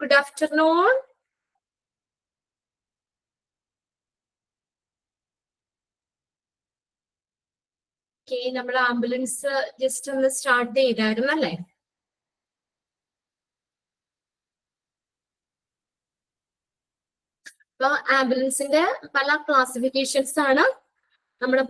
Good afternoon. Okay, നമ്മൾ ambulance just ഒന്ന് start ചെയ്തായിരുന്നു അല്ലേ? അപ്പൊ ആംബുലൻസിന്റെ പല ക്ലാസിഫിക്കേഷൻസ് ആണ് നമ്മുടെ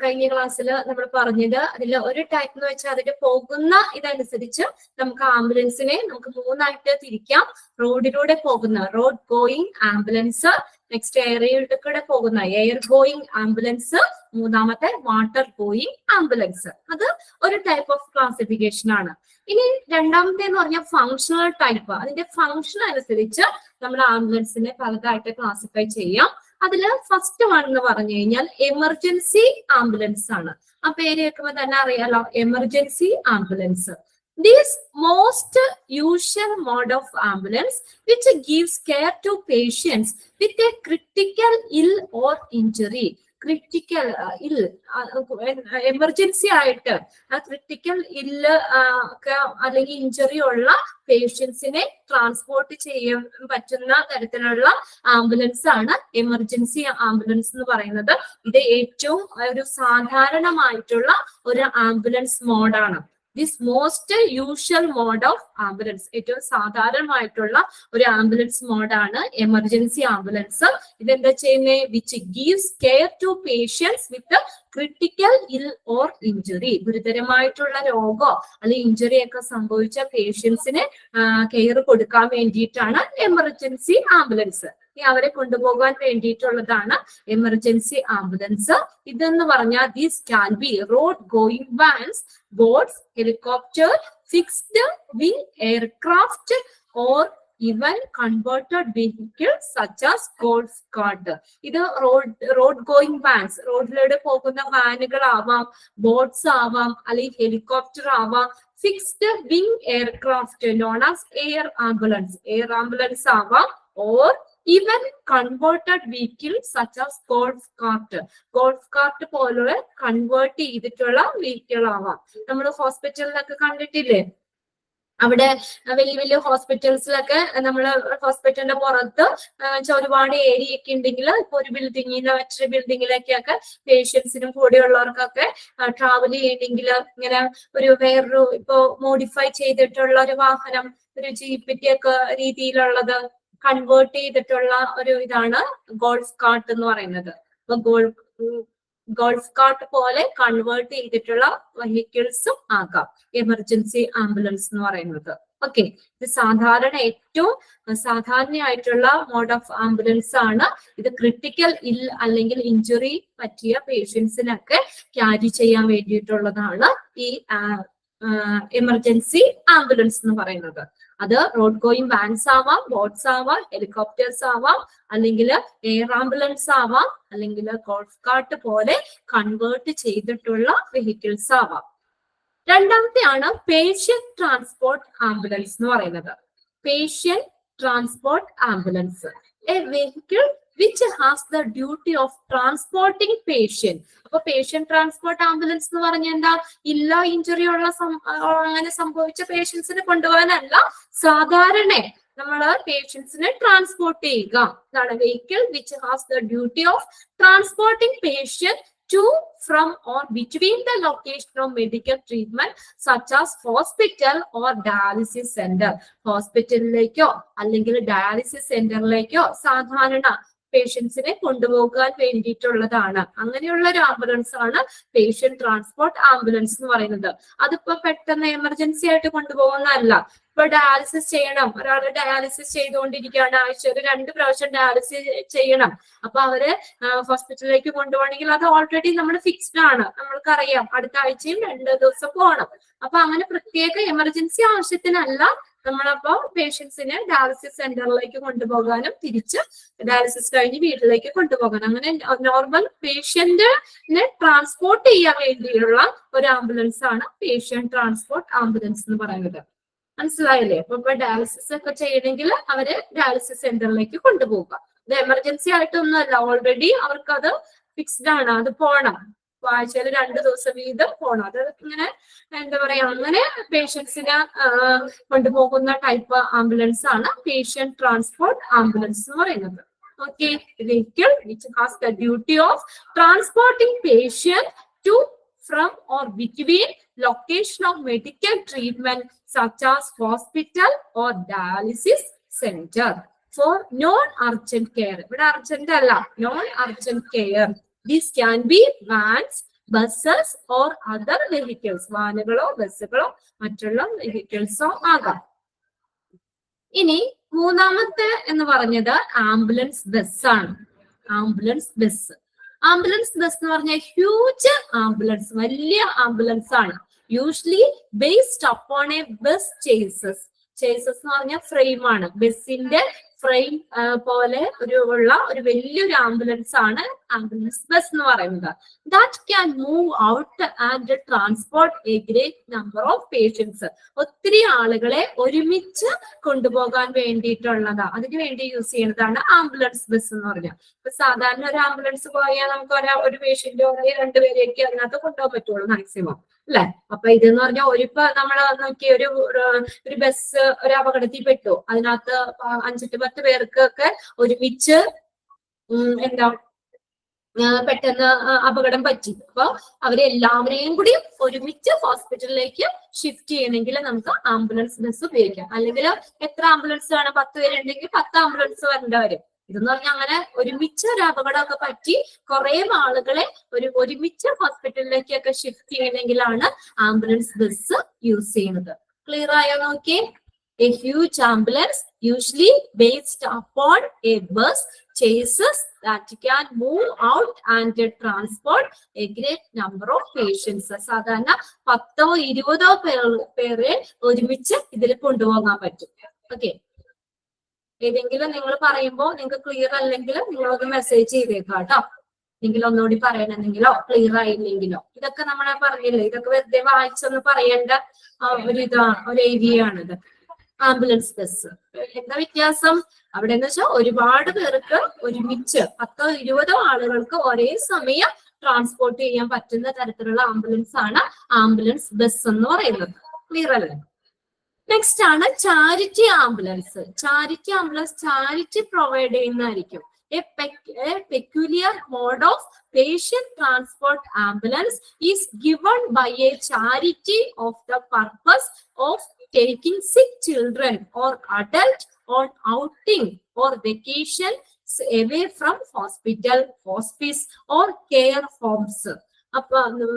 കഴിഞ്ഞ ക്ലാസ്സിൽ നമ്മൾ പറഞ്ഞത്. അതിൽ ഒരു ടൈപ്പ് എന്ന് വെച്ചാൽ അതിന്റെ പോകുന്ന ഇതനുസരിച്ച് നമുക്ക് ആംബുലൻസിനെ നമുക്ക് മൂന്നായിട്ട് തിരിക്കാം. റോഡിലൂടെ പോകുന്ന റോഡ് ഗോയിങ് ആംബുലൻസ്, നെക്സ്റ്റ് എയറിലൂടെ കൂടെ പോകുന്ന എയർ ഗോയിങ് ആംബുലൻസ്, മൂന്നാമത്തെ വാട്ടർ ഗോയിങ് ആംബുലൻസ്. അത് ഒരു ടൈപ്പ് ഓഫ് ക്ലാസിഫിക്കേഷൻ ആണ്. ഇനി രണ്ടാമത്തെ എന്ന് പറഞ്ഞാൽ ഫങ്ഷണൽ ടൈപ്പ്. അതിന്റെ ഫങ്ഷൻ അനുസരിച്ച് നമ്മൾ ആംബുലൻസിനെ പലതായിട്ട് ക്ലാസിഫൈ ചെയ്യാം. അതില് ഫസ്റ്റ് വൺ എന്ന് പറഞ്ഞു കഴിഞ്ഞാൽ എമർജൻസി ആംബുലൻസ് ആണ്. ആ പേര് കേൾക്കുമ്പോൾ തന്നെ അറിയാലോ, emergency ambulance. This most usual mode of ambulance which gives care to patients with a critical ill or injury. Critical ഇൽ എമർജൻസി ആയിട്ട് ക്രിട്ടിക്കൽ ഇല്ല് ഒക്കെ അല്ലെങ്കിൽ ഇഞ്ചുറി ഉള്ള പേഷ്യൻസിനെ ട്രാൻസ്പോർട്ട് ചെയ്യാൻ പറ്റുന്ന തരത്തിലുള്ള ആംബുലൻസ് ആണ് എമർജൻസി ആംബുലൻസ് എന്ന് പറയുന്നത്. ഇത് ഏറ്റവും ഒരു സാധാരണമായിട്ടുള്ള ഒരു ആംബുലൻസ് മോഡാണ്. This most usual mode of ambulance, ഏറ്റവും സാധാരണമായിട്ടുള്ള ഒരു ആംബുലൻസ് മോഡാണ് എമർജൻസി ആംബുലൻസ്. ഇതെന്താ ചെയ്യുന്നത്? Which gives care to patients with critical ill or injury. ഗുരുതരമായിട്ടുള്ള രോഗമോ അല്ലെങ്കിൽ ഇഞ്ചുറി ഒക്കെ സംഭവിച്ച പേഷ്യൻസിന് കെയർ കൊടുക്കാൻ വേണ്ടിയിട്ടാണ് എമർജൻസി ആംബുലൻസ്. അവരെ കൊണ്ടുപോകാൻ വേണ്ടിയിട്ടുള്ളതാണ് എമർജൻസി ആംബുലൻസ്. ഇതെന്ന് പറഞ്ഞാൽ these can be road going vans, boats, helicopter, fixed wing aircraft or even converted vehicles such as golf cart. ഇത് റോഡ് ഗോയിങ് വാൻസ്, റോഡിലൂടെ പോകുന്ന വാനുകൾ ആവാം, ബോട്ട്സ് ആവാം, അല്ലെങ്കിൽ ഹെലികോപ്റ്റർ ആവാം, fixed wing aircraft known as air ambulance, air ambulance ആവാം, or even converted vehicle such as golf cart, golf cart പോലുള്ള കൺവേർട്ട് ചെയ്തിട്ടുള്ള വെഹിക്കിൾ ആവാം. നമ്മൾ ഹോസ്പിറ്റലിലൊക്കെ കണ്ടിട്ടില്ലേ, അവിടെ വലിയ വലിയ ഹോസ്പിറ്റൽസിലൊക്കെ നമ്മൾ ഹോസ്പിറ്റലിന്റെ പുറത്ത് ഒരുപാട് ഏരിയ ഒക്കെ ഉണ്ടെങ്കിൽ ഇപ്പൊ ഒരു ബിൽഡിങ്ങിന് മറ്റൊരു ബിൽഡിങ്ങിലേക്കൊക്കെ പേഷ്യൻസിനും കൂടെയുള്ളവർക്കൊക്കെ ട്രാവൽ ചെയ്യണമെങ്കിൽ ഇങ്ങനെ ഒരു വേറൊരു ഇപ്പോ മോഡിഫൈ ചെയ്തിട്ടുള്ള ഒരു വാഹനം, ഒരു ജീപ്പിന്റെ ഒക്കെ രീതിയിലുള്ളത് കൺവേർട്ട് ചെയ്തിട്ടുള്ള ഒരു ഇതാണ് ഗോൾഫ് കാർട്ട് എന്ന് പറയുന്നത്. അപ്പൊ ഗോൾഫ് കാർട്ട് പോലെ കൺവേർട്ട് ചെയ്തിട്ടുള്ള വെഹിക്കിൾസും ആകാം എമർജൻസി ആംബുലൻസ് എന്ന് പറയുന്നത്. ഓക്കെ, ഇത് ഏറ്റവും സാധാരണയായിട്ടുള്ള മോഡ് ഓഫ് ആംബുലൻസ് ആണ്. ഇത് ക്രിട്ടിക്കൽ ഇൽ അല്ലെങ്കിൽ ഇഞ്ചുറി പറ്റിയ പേഷ്യൻസിനൊക്കെ ക്യാരി ചെയ്യാൻ വേണ്ടിയിട്ടുള്ളതാണ് ഈ എമർജൻസി ആംബുലൻസ് എന്ന് പറയുന്നത്. അത് റോഡ് ഗോയിങ് വാൻസ് ആവാം, ബോട്ട്സ് ആവാം, ഹെലികോപ്റ്റേഴ്സ് ആവാം, അല്ലെങ്കിൽ എയർ ആംബുലൻസ് ആവാം, അല്ലെങ്കിൽ ഗോൾഫ് കാർട്ട് പോലെ കൺവേർട്ട് ചെയ്തിട്ടുള്ള വെഹിക്കിൾസ് ആവാം. രണ്ടാമത്തെയാണ് പേഷ്യന്റ് ട്രാൻസ്പോർട്ട് ആംബുലൻസ് എന്ന് പറയുന്നത്. Patient transport ambulance, A vehicle which has the duty of transporting patient. അപ്പൊ പേഷ്യന്റ് ട്രാൻസ്പോർട്ട് ആംബുലൻസ് എന്ന് പറഞ്ഞാൽ എന്താ? ഇല്ല ഇഞ്ചുറി ഉള്ള അങ്ങനെ സംഭവിച്ച പേഷ്യൻസിനെ കൊണ്ടുപോകാനല്ല, സാധാരണ നമ്മള് പേഷ്യൻസിനെ ട്രാൻസ്പോർട്ട് ചെയ്യുക. ഇതാണ് vehicle which has the duty of transporting patient to, from or between the location of medical treatment such as hospital or dialysis center. ഹോസ്പിറ്റലിലേക്കോ അല്ലെങ്കിൽ ഡയാലിസിസ് സെന്ററിലേക്കോ സാധാരണ പേഷ്യൻസിനെ കൊണ്ടുപോകാൻ വേണ്ടിയിട്ടുള്ളതാണ്. അങ്ങനെയുള്ള ഒരു ആംബുലൻസ് ആണ് പേഷ്യന്റ് ട്രാൻസ്പോർട്ട് ആംബുലൻസ് എന്ന് പറയുന്നത്. അതിപ്പോ പെട്ടെന്ന് എമർജൻസി ആയിട്ട് കൊണ്ടുപോകുന്നതല്ല. ഇപ്പൊ ഡയാലിസിസ് ചെയ്യണം, ഒരാൾ ഡയാലിസിസ് ചെയ്തുകൊണ്ടിരിക്കുകയാണ്, ആഴ്ച ഒരു 2 പ്രാവശ്യം ഡയാലിസിസ് ചെയ്യണം. അപ്പൊ അവര് ഹോസ്പിറ്റലിലേക്ക് കൊണ്ടുപോകണമെങ്കിൽ അത് ഓൾറെഡി നമ്മൾ ഫിക്സ്ഡ് ആണ്, നമ്മൾക്കറിയാം അടുത്ത ആഴ്ചയും 2 ദിവസം പോകണം. അപ്പൊ അങ്ങനെ പ്രത്യേക എമർജൻസി ആവശ്യത്തിനല്ല നമ്മളപ്പോ പേഷ്യൻസിനെ ഡയാലിസിസ് സെന്ററിലേക്ക് കൊണ്ടുപോകാനും തിരിച്ച് ഡയാലിസിസ് കഴിഞ്ഞ് വീട്ടിലേക്ക് കൊണ്ടുപോകാനും, അങ്ങനെ നോർമൽ പേഷ്യന്റിനെ ട്രാൻസ്പോർട്ട് ചെയ്യാൻ വേണ്ടിയുള്ള ഒരു ആംബുലൻസ് ആണ് പേഷ്യന്റ് ട്രാൻസ്പോർട്ട് ആംബുലൻസ് എന്ന് പറയുന്നത്. മനസ്സിലായില്ലേ? അപ്പൊ ഡയാലിസിസ് ഒക്കെ ചെയ്യണമെങ്കിൽ അവര് ഡയാലിസിസ് സെന്ററിലേക്ക് കൊണ്ടുപോകുക. ഇത് എമർജൻസി ആയിട്ടൊന്നുമല്ല, ഓൾറെഡി അവർക്ക് അത് ഫിക്സ്ഡ് ആണ്, അത് പോകണം. ആഴ്ചയിൽ 2 ദിവസം വീതം പോകണം. അത് ഇങ്ങനെ എന്താ പറയാ, അങ്ങനെ പേഷ്യൻസിനെ കൊണ്ടുപോകുന്ന ടൈപ്പ് ആംബുലൻസ് ആണ് പേഷ്യന്റ് ട്രാൻസ്പോർട്ട് ആംബുലൻസ് എന്ന് പറയുന്നത്. Okay, vehicle which has the duty of transporting patient to, from or between location of medical treatment such as hospital or dialysis center for non-urgent care. But urgent alla, non-urgent care. This can be vans, buses or other vehicles. വാനുകളോ ബസ്സുകളോ മറ്റുള്ള വെഹിക്കിൾസോ ആകാം. ഇനി മൂന്നാമത്തെ എന്ന് പറഞ്ഞത് ambulance bus ആണ്. Ambulance bus എന്ന് പറഞ്ഞാൽ huge ambulance, വലിയ ആംബുലൻസ് ആണ്. Usually based upon A bus chases എന്ന് പറഞ്ഞാൽ ഫ്രെയിം ആണ്. ബസിന്റെ ഫ്രെയിം പോലെ ഉള്ള ഒരു വലിയൊരു ആംബുലൻസ് ആണ് ആംബുലൻസ് ബസ് എന്ന് പറയുന്നത്. That can move out and transport a great number of patients. ഒത്തിരി ആളുകളെ ഒരുമിച്ച് കൊണ്ടുപോകാൻ വേണ്ടിയിട്ടുള്ളതാ, അതിനു വേണ്ടി യൂസ് ചെയ്യുന്നതാണ് ആംബുലൻസ് ബസ് എന്ന് പറഞ്ഞാൽ. ഇപ്പൊ സാധാരണ ഒരു ആംബുലൻസ് പോയാൽ നമുക്ക് ഒരു പേഷ്യന്റോ അല്ലെങ്കിൽ 2 പേരെയൊക്കെ അതിനകത്ത് കൊണ്ടുപോകാൻ പറ്റുള്ളൂ മാക്സിമം, അല്ലെ? അപ്പൊ ഇതെന്ന് പറഞ്ഞാൽ ഇപ്പൊ നമ്മൾ നോക്കി ഒരു ബസ് ഒരു അപകടത്തിൽ പെട്ടു, അതിനകത്ത് 5-10 പേർക്കൊക്കെ ഒരുമിച്ച് എന്താ പെട്ടെന്ന് അപകടം പറ്റി. അപ്പൊ അവരെല്ലാവരെയും കൂടി ഒരുമിച്ച് ഹോസ്പിറ്റലിലേക്ക് ഷിഫ്റ്റ് ചെയ്യണമെങ്കിൽ നമുക്ക് ആംബുലൻസ് ബസ് ഉപയോഗിക്കാം. അല്ലെങ്കിൽ എത്ര ആംബുലൻസ് വേണം? 10 പേരുണ്ടെങ്കിൽ 10 ആംബുലൻസ് വരേണ്ടി വരും. ഇതെന്ന് പറഞ്ഞാൽ അങ്ങനെ ഒരുമിച്ച് ഒരു അപകടമൊക്കെ പറ്റി കുറെ ആളുകളെ ഒരുമിച്ച് ഹോസ്പിറ്റലിലേക്കൊക്കെ ഷിഫ്റ്റ് ചെയ്യണമെങ്കിലാണ് ആംബുലൻസ് ബസ് യൂസ് ചെയ്യുന്നത്. ക്ലിയർ ആയോ? നോക്കിയേ, a huge ambulance usually based upon a bus chases that can move out and transport a great number of patients. സാധാരണ 10-20 പേരെ ഒരുമിച്ച് ഇതിൽ കൊണ്ടുപോകാൻ പറ്റും. ഓക്കെ, ഏതെങ്കിലും നിങ്ങൾ പറയുമ്പോൾ നിങ്ങൾക്ക് ക്ലിയർ അല്ലെങ്കിൽ നിങ്ങളൊന്ന് മെസ്സേജ് ചെയ്തേക്കാം കേട്ടോ. എങ്കിലും ഒന്നുകൂടി പറയണമെന്നെങ്കിലോ ക്ലിയർ ആയില്ലെങ്കിലോ. ഇതൊക്കെ നമ്മളെ പറഞ്ഞില്ലേ, ഇതൊക്കെ വെറുതെ വായിച്ചൊന്ന് പറയേണ്ട ഒരു ഏരിയ ആണിത്. ആംബുലൻസ് ബസ് എന്താ വ്യത്യാസം അവിടെ എന്ന് വെച്ചാൽ ഒരുപാട് പേർക്ക് ഒരുമിച്ച് 10-20 ആളുകൾക്ക് ഒരേ സമയം ട്രാൻസ്പോർട്ട് ചെയ്യാൻ പറ്റുന്ന തരത്തിലുള്ള ആംബുലൻസ് ആണ് ആംബുലൻസ് ബസ് എന്ന് പറയുന്നത്. ക്ലിയർ അല്ലേ? നെക്സ്റ്റ് ആണ് ചാരിറ്റി ആംബുലൻസ്. ചാരിറ്റി പ്രൊവൈഡ് ചെയ്യുന്നതായിരിക്കും. A peculiar mode of patient transport ambulance is given by a charity of the purpose of taking sick children or adult on outing or vacation away from hospital, hospice or care homes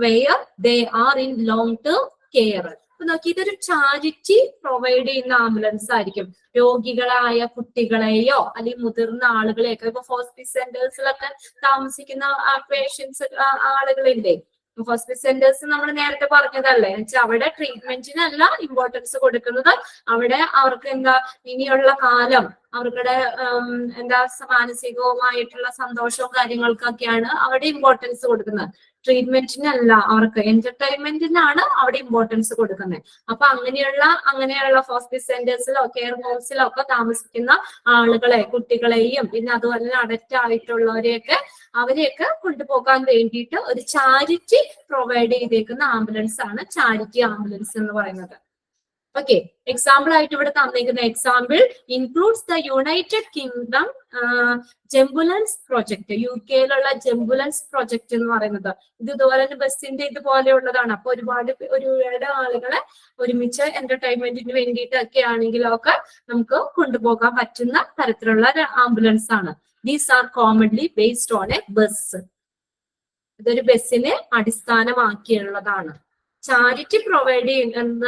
where they are in long-term care. നോക്കി, ഇതൊരു charity provide ചെയ്യുന്ന ambulance ആയിരിക്കും. രോഗികളായ കുട്ടികളെയോ അല്ലെങ്കിൽ മുതിർന്ന ആളുകളെയൊക്കെ ഇപ്പൊ hospital സെന്റേഴ്സിലൊക്കെ താമസിക്കുന്ന patients ആളുകളില്ലേ, hospital centres നമ്മൾ നേരത്തെ പറഞ്ഞതല്ലേ, വെച്ചാൽ അവിടെ ട്രീറ്റ്മെന്റിനല്ല ഇമ്പോർട്ടൻസ് കൊടുക്കുന്നത്. അവിടെ അവർക്ക് എന്താ ഇനിയുള്ള കാലം അവരുടെ മാനസികവുമായിട്ടുള്ള സന്തോഷവും കാര്യങ്ങൾക്കൊക്കെയാണ് അവിടെ ഇമ്പോർട്ടൻസ് കൊടുക്കുന്നത്. ട്രീറ്റ്മെന്റിനല്ല, അവർക്ക് എന്റർടൈൻമെന്റിനാണ് അവിടെ ഇമ്പോർട്ടൻസ് കൊടുക്കുന്നത്. അപ്പൊ അങ്ങനെയുള്ള ഹോസ്പിറ്റൽ സെന്റേഴ്സിലോ കെയർ ഹോംസിലോ ഒക്കെ താമസിക്കുന്ന ആളുകളെ, കുട്ടികളെയും പിന്നെ അതുപോലെ അഡക്റ്റ് അവരെയൊക്കെ കൊണ്ടുപോകാൻ വേണ്ടിയിട്ട് ഒരു ചാരിറ്റി പ്രൊവൈഡ് ചെയ്തേക്കുന്ന ആംബുലൻസ് ആണ് ചാരിറ്റി ആംബുലൻസ് എന്ന് പറയുന്നത്. ഓക്കെ, എക്സാമ്പിൾ ആയിട്ട് ഇവിടെ തന്നിരിക്കുന്ന example includes the United Kingdom Jumbulance project. UK-യിലുള്ള ജംബുലൻസ് പ്രൊജക്ട് എന്ന് പറയുന്നത് ഇതുപോലെ ബസ്സിന്റെ ഇതുപോലെയുള്ളതാണ്. അപ്പൊ ഒരുപാട് ആളുകളെ ഒരുമിച്ച് എന്റർടൈൻമെന്റിന് വേണ്ടിയിട്ടൊക്കെ ആണെങ്കിലൊക്കെ നമുക്ക് കൊണ്ടുപോകാൻ പറ്റുന്ന തരത്തിലുള്ള ആംബുലൻസ് ആണ്. These are commonly based on A bus. ഇതൊരു ബസ്സിനെ അടിസ്ഥാനമാക്കിയുള്ളതാണ്. ചാരിറ്റി പ്രൊവൈഡ് ചെയ്യുന്ന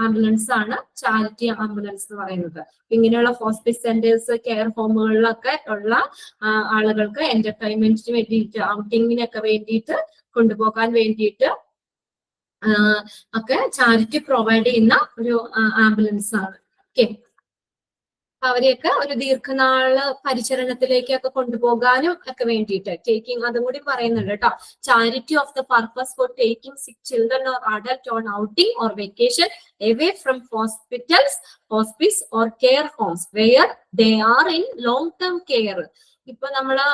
ആംബുലൻസ് ആണ് ചാരിറ്റി ആംബുലൻസ് എന്ന് പറയുന്നത്. ഇങ്ങനെയുള്ള ഹോസ്പിറ്റൽ സെന്റേഴ്സ്, കെയർ ഹോമുകളിലൊക്കെ ഉള്ള ആളുകൾക്ക് എന്റർടൈൻമെന്റിന് വേണ്ടിയിട്ട്, ഔട്ടിങ്ങിനൊക്കെ വേണ്ടിയിട്ട് കൊണ്ടുപോകാൻ വേണ്ടിയിട്ട് ഒക്കെ ചാരിറ്റി പ്രൊവൈഡ് ചെയ്യുന്ന ഒരു ആംബുലൻസ് ആണ്. ഓക്കെ, അവരെയൊക്കെ ഒരു ദീർഘനാള് പരിചരണത്തിലേക്കൊക്കെ കൊണ്ടുപോകാനും ഒക്കെ വേണ്ടിയിട്ട് ടേക്കിംഗ്, അതും കൂടി പറയുന്നുണ്ട് കേട്ടോ. Charity of the purpose for taking sick children or adult on outing or vacation away from hospitals, hospice or care homes where they are in long term care. ഇപ്പൊ നമ്മള്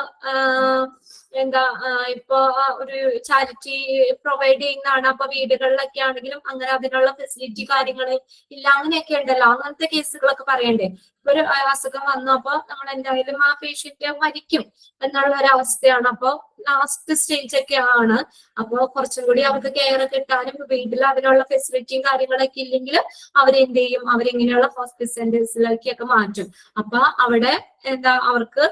എന്താ ഇപ്പൊ ഒരു ചാരിറ്റി പ്രൊവൈഡ് ചെയ്യുന്നതാണ്. അപ്പൊ വീടുകളിലൊക്കെ ആണെങ്കിലും അങ്ങനെ അതിനുള്ള ഫെസിലിറ്റി കാര്യങ്ങൾ ഇല്ല, അങ്ങനെയൊക്കെ ഉണ്ടല്ലോ. അങ്ങനത്തെ കേസുകളൊക്കെ പറയണ്ടേ. ഒരു അസുഖം വന്നു അപ്പൊ നമ്മൾ എന്തായാലും ആ പേഷ്യന്റ് മരിക്കും എന്നുള്ള ഒരു അവസ്ഥയാണ്. അപ്പൊ ലാസ്റ്റ് സ്റ്റേജ് ഒക്കെ ആണ്. അപ്പൊ കുറച്ചും കൂടി അവർക്ക് കെയർ കിട്ടാനും വീട്ടിൽ അതിനുള്ള ഫെസിലിറ്റിയും കാര്യങ്ങളൊക്കെ ഇല്ലെങ്കിൽ അവരെന്ത് ചെയ്യും, അവരിങ്ങനെയുള്ള ഹോസ്പിറ്റൽ സെന്റേഴ്സിലേക്കൊക്കെ മാറ്റും. അപ്പൊ അവിടെ എന്താ അവർക്ക്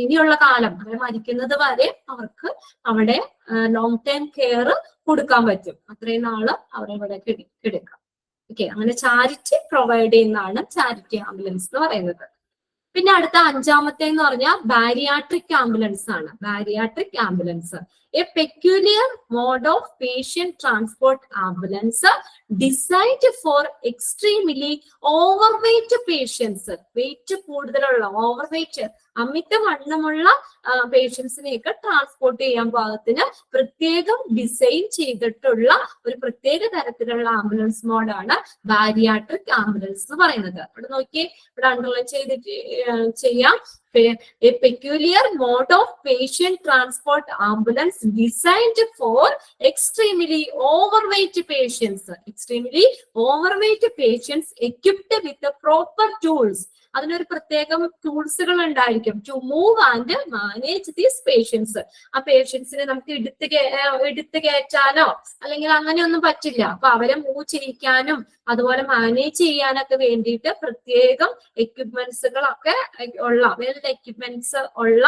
ഇനിയുള്ള കാലം അവർ മരിക്കുന്നത് വരെ അവർക്ക് അവിടെ ലോങ് ടൈം കെയർ കൊടുക്കാൻ പറ്റും. അത്രയും നാള് അവരവിടെ കിടക്കാം. ഓക്കെ, അങ്ങനെ ചാരിറ്റി പ്രൊവൈഡ് ചെയ്യുന്നതാണ് ചാരിറ്റി ആംബുലൻസ് എന്ന് പറയുന്നത്. പിന്നെ അടുത്ത അഞ്ചാമത്തെ എന്ന് പറഞ്ഞാൽ ബാരിയാട്രിക് ആംബുലൻസ് ആണ്. Bariatric ambulance a peculiar mode of patient transport ambulance designed for extremely overweight patients. Weight കൂടുതലുള്ള, ഓവർവെയ്റ്റ് അമിത വണ്ണമുള്ള പേഷ്യൻസിനെയൊക്കെ ട്രാൻസ്പോർട്ട് ചെയ്യാൻ പാകത്തിന് പ്രത്യേകം ഡിസൈൻ ചെയ്തിട്ടുള്ള ഒരു പ്രത്യേക തരത്തിലുള്ള ആംബുലൻസ് മോഡാണ് ബാരിയാട്രിക് ആംബുലൻസ് എന്ന് പറയുന്നത്. ഇവിടെ നോക്കി, ഇവിടെ അണ്ടർലൈൻ ചെയ്തിട്ട് ചെയ്യാം. A peculiar mode of patient transport ambulance designed for extremely overweight patients. Extremely overweight patients equipped with the proper tools. അതിനൊരു പ്രത്യേകം ടൂൾസുകൾ ഉണ്ടായിരിക്കും to move and manage these patients. ആ പേഷ്യൻസിനെ നമുക്ക് എടുത്ത് കയറ്റാനോ അല്ലെങ്കിൽ അങ്ങനെയൊന്നും പറ്റില്ല. അപ്പൊ അവരെ മൂവ് ചെയ്യിക്കാനും അതുപോലെ മാനേജ് ചെയ്യാനൊക്കെ വേണ്ടിയിട്ട് പ്രത്യേകം എക്യുപ്മെന്റ്സുകളൊക്കെ ഉള്ള, വെൽ എക്യുപ്മെന്റ്സ് ഉള്ള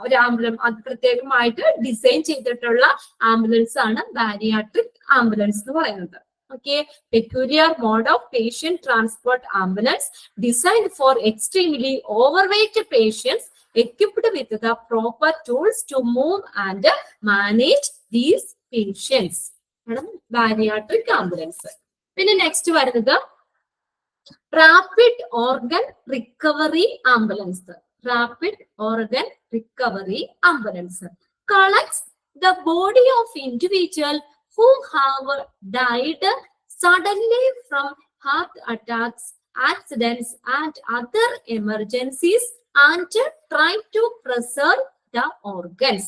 ഒരു ആംബുലൻസ്, അത് പ്രത്യേകമായിട്ട് ഡിസൈൻ ചെയ്തിട്ടുള്ള ആംബുലൻസ് ആണ് ബാരിയാട്രിക് ആംബുലൻസ് എന്ന് പറയുന്നത്. Okay, peculiar mode of patient transport ambulance designed for extremely overweight patients equipped with the proper tools to move and manage these patients. Bariatric ambulance. പിന്നെ next വരുന്നത് rapid organ recovery ambulance. Rapid organ recovery ambulance collects the body of individual who have died suddenly from heart attacks, accidents, and other emergencies and try to preserve the organs.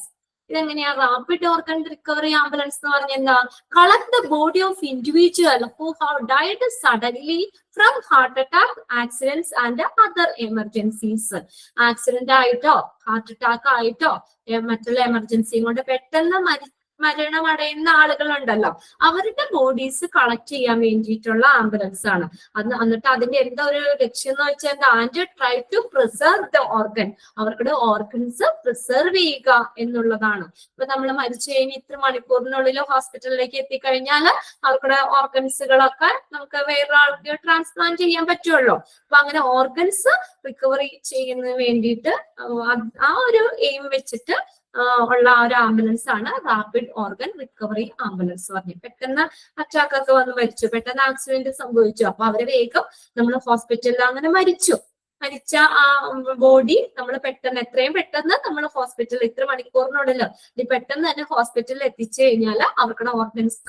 ഇതെങ്ങനെയാ rapid organ recovery ambulance എന്ന് പറഞ്ഞാൽ എന്താ? Collect the body of individual who have died suddenly from heart attack, accidents and other emergencies. Accident ആയിട്ടോ heart attack ആയിട്ടോ മറ്റുള്ള എമർജൻസിയും കൊണ്ട് പെട്ടെന്ന് മരണമടയുന്ന ആളുകളുണ്ടല്ലോ, അവരുടെ ബോഡീസ് കളക്ട് ചെയ്യാൻ വേണ്ടിയിട്ടുള്ള ആംബുലൻസ് ആണ്. എന്നിട്ട് അതിന്റെ എന്താ ഒരു ലക്ഷ്യം എന്ന് വെച്ചാൽ and try to preserve the organ. അവരുടെ ഓർഗൻസ് പ്രിസർവ് ചെയ്യുക എന്നുള്ളതാണ്. ഇപ്പൊ നമ്മൾ മരിച്ചു കഴിഞ്ഞ് ഇത്ര മണിക്കൂറിനുള്ളിൽ ഹോസ്പിറ്റലിലേക്ക് എത്തിക്കഴിഞ്ഞാൽ അവരുടെ ഓർഗൻസുകളൊക്കെ നമുക്ക് വേറൊരാൾക്ക് ട്രാൻസ്പ്ലാന്റ് ചെയ്യാൻ പറ്റുമല്ലോ. അപ്പൊ അങ്ങനെ ഓർഗൻസ് റിക്കവറി ചെയ്യുന്നതിന് വേണ്ടിയിട്ട് ആ ഒരു എയിം വെച്ചിട്ട് ഉള്ള ഒരു ആംബുലൻസ് ആണ് റാപ്പിഡ് ഓർഗൻ റിക്കവറി ആംബുലൻസ് പറഞ്ഞു. പെട്ടെന്ന് അറ്റാക്ക് ഒക്കെ വന്ന് മരിച്ചു, പെട്ടെന്ന് ആക്സിഡന്റ് സംഭവിച്ചു, അപ്പൊ അവരെ വേഗം നമ്മൾ ഹോസ്പിറ്റലിൽ അങ്ങനെ മരിച്ച ആ ബോഡി നമ്മൾ പെട്ടെന്ന് എത്രയും പെട്ടെന്ന് നമ്മൾ ഹോസ്പിറ്റലിൽ ഇത്ര മണിക്കൂറിനുള്ളിൽ പെട്ടെന്ന് തന്നെ ഹോസ്പിറ്റലിൽ എത്തിച്ചു കഴിഞ്ഞാൽ അവർക്കുടെ ഓർഗൻസ്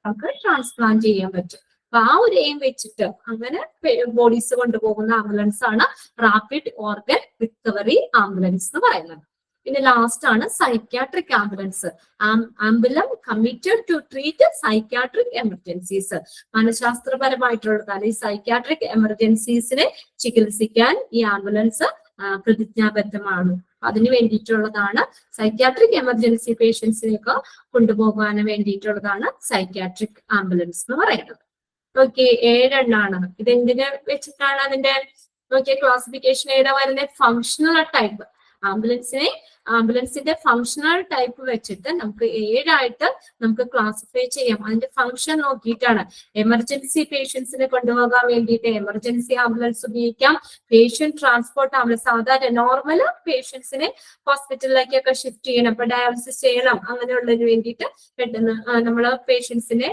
നമുക്ക് ട്രാൻസ്പ്ലാന്റ് ചെയ്യാൻ പറ്റും. അപ്പൊ ആ ഒരു എയിം വെച്ചിട്ട് അങ്ങനെ ബോഡീസ് കൊണ്ടുപോകുന്ന ആംബുലൻസ് ആണ് റാപ്പിഡ് ഓർഗൻ റിക്കവറി ആംബുലൻസ് എന്ന് പറയുന്നത്. പിന്നെ ലാസ്റ്റ് ആണ് psychiatric ambulance. Ambulance committed to treat psychiatric emergencies. മനഃശാസ്ത്രപരമായിട്ടുള്ളതാണ് ഈ സൈക്യാട്രിക് എമർജൻസീസിനെ ചികിത്സിക്കാൻ ഈ ആംബുലൻസ് പ്രതിജ്ഞാബദ്ധമാണ്. അതിന് വേണ്ടിയിട്ടുള്ളതാണ് സൈക്യാട്രിക് എമർജൻസി പേഷ്യൻസിനെയൊക്കെ കൊണ്ടുപോകാൻ വേണ്ടിയിട്ടുള്ളതാണ് സൈക്യാട്രിക് ആംബുലൻസ് എന്ന് പറയുന്നത്. ഓക്കെ, 7 എണ്ണാണ്. ഇതെന്തിനെ വെച്ചിട്ടാണ് അതിന്റെ നോക്കിയ ക്ലാസിഫിക്കേഷൻ ഏതാ വരുന്നത്? Functional type. ആംബുലൻസിന്റെ ഫങ്ഷണൽ ടൈപ്പ് വെച്ചിട്ട് നമുക്ക് 7 ആയിട്ട് നമുക്ക് ക്ലാസിഫൈ ചെയ്യാം. അതിന്റെ ഫങ്ഷൻ നോക്കിയിട്ടാണ്. എമർജൻസി പേഷ്യൻസിനെ കൊണ്ടുപോകാൻ വേണ്ടിയിട്ട് എമർജൻസി ആംബുലൻസ് ഉപയോഗിക്കാം. പേഷ്യന്റ് ട്രാൻസ്പോർട്ട് ആംബുലൻസ് സാധാരണ നോർമൽ പേഷ്യൻസിനെ ഹോസ്പിറ്റലിലേക്കൊക്കെ ഷിഫ്റ്റ് ചെയ്യണം, ഇപ്പൊ ഡയാലിസിസ് ചെയ്യണം, അങ്ങനെയുള്ളതിന് വേണ്ടിയിട്ട് പെട്ടെന്ന് നമ്മൾ പേഷ്യൻസിനെ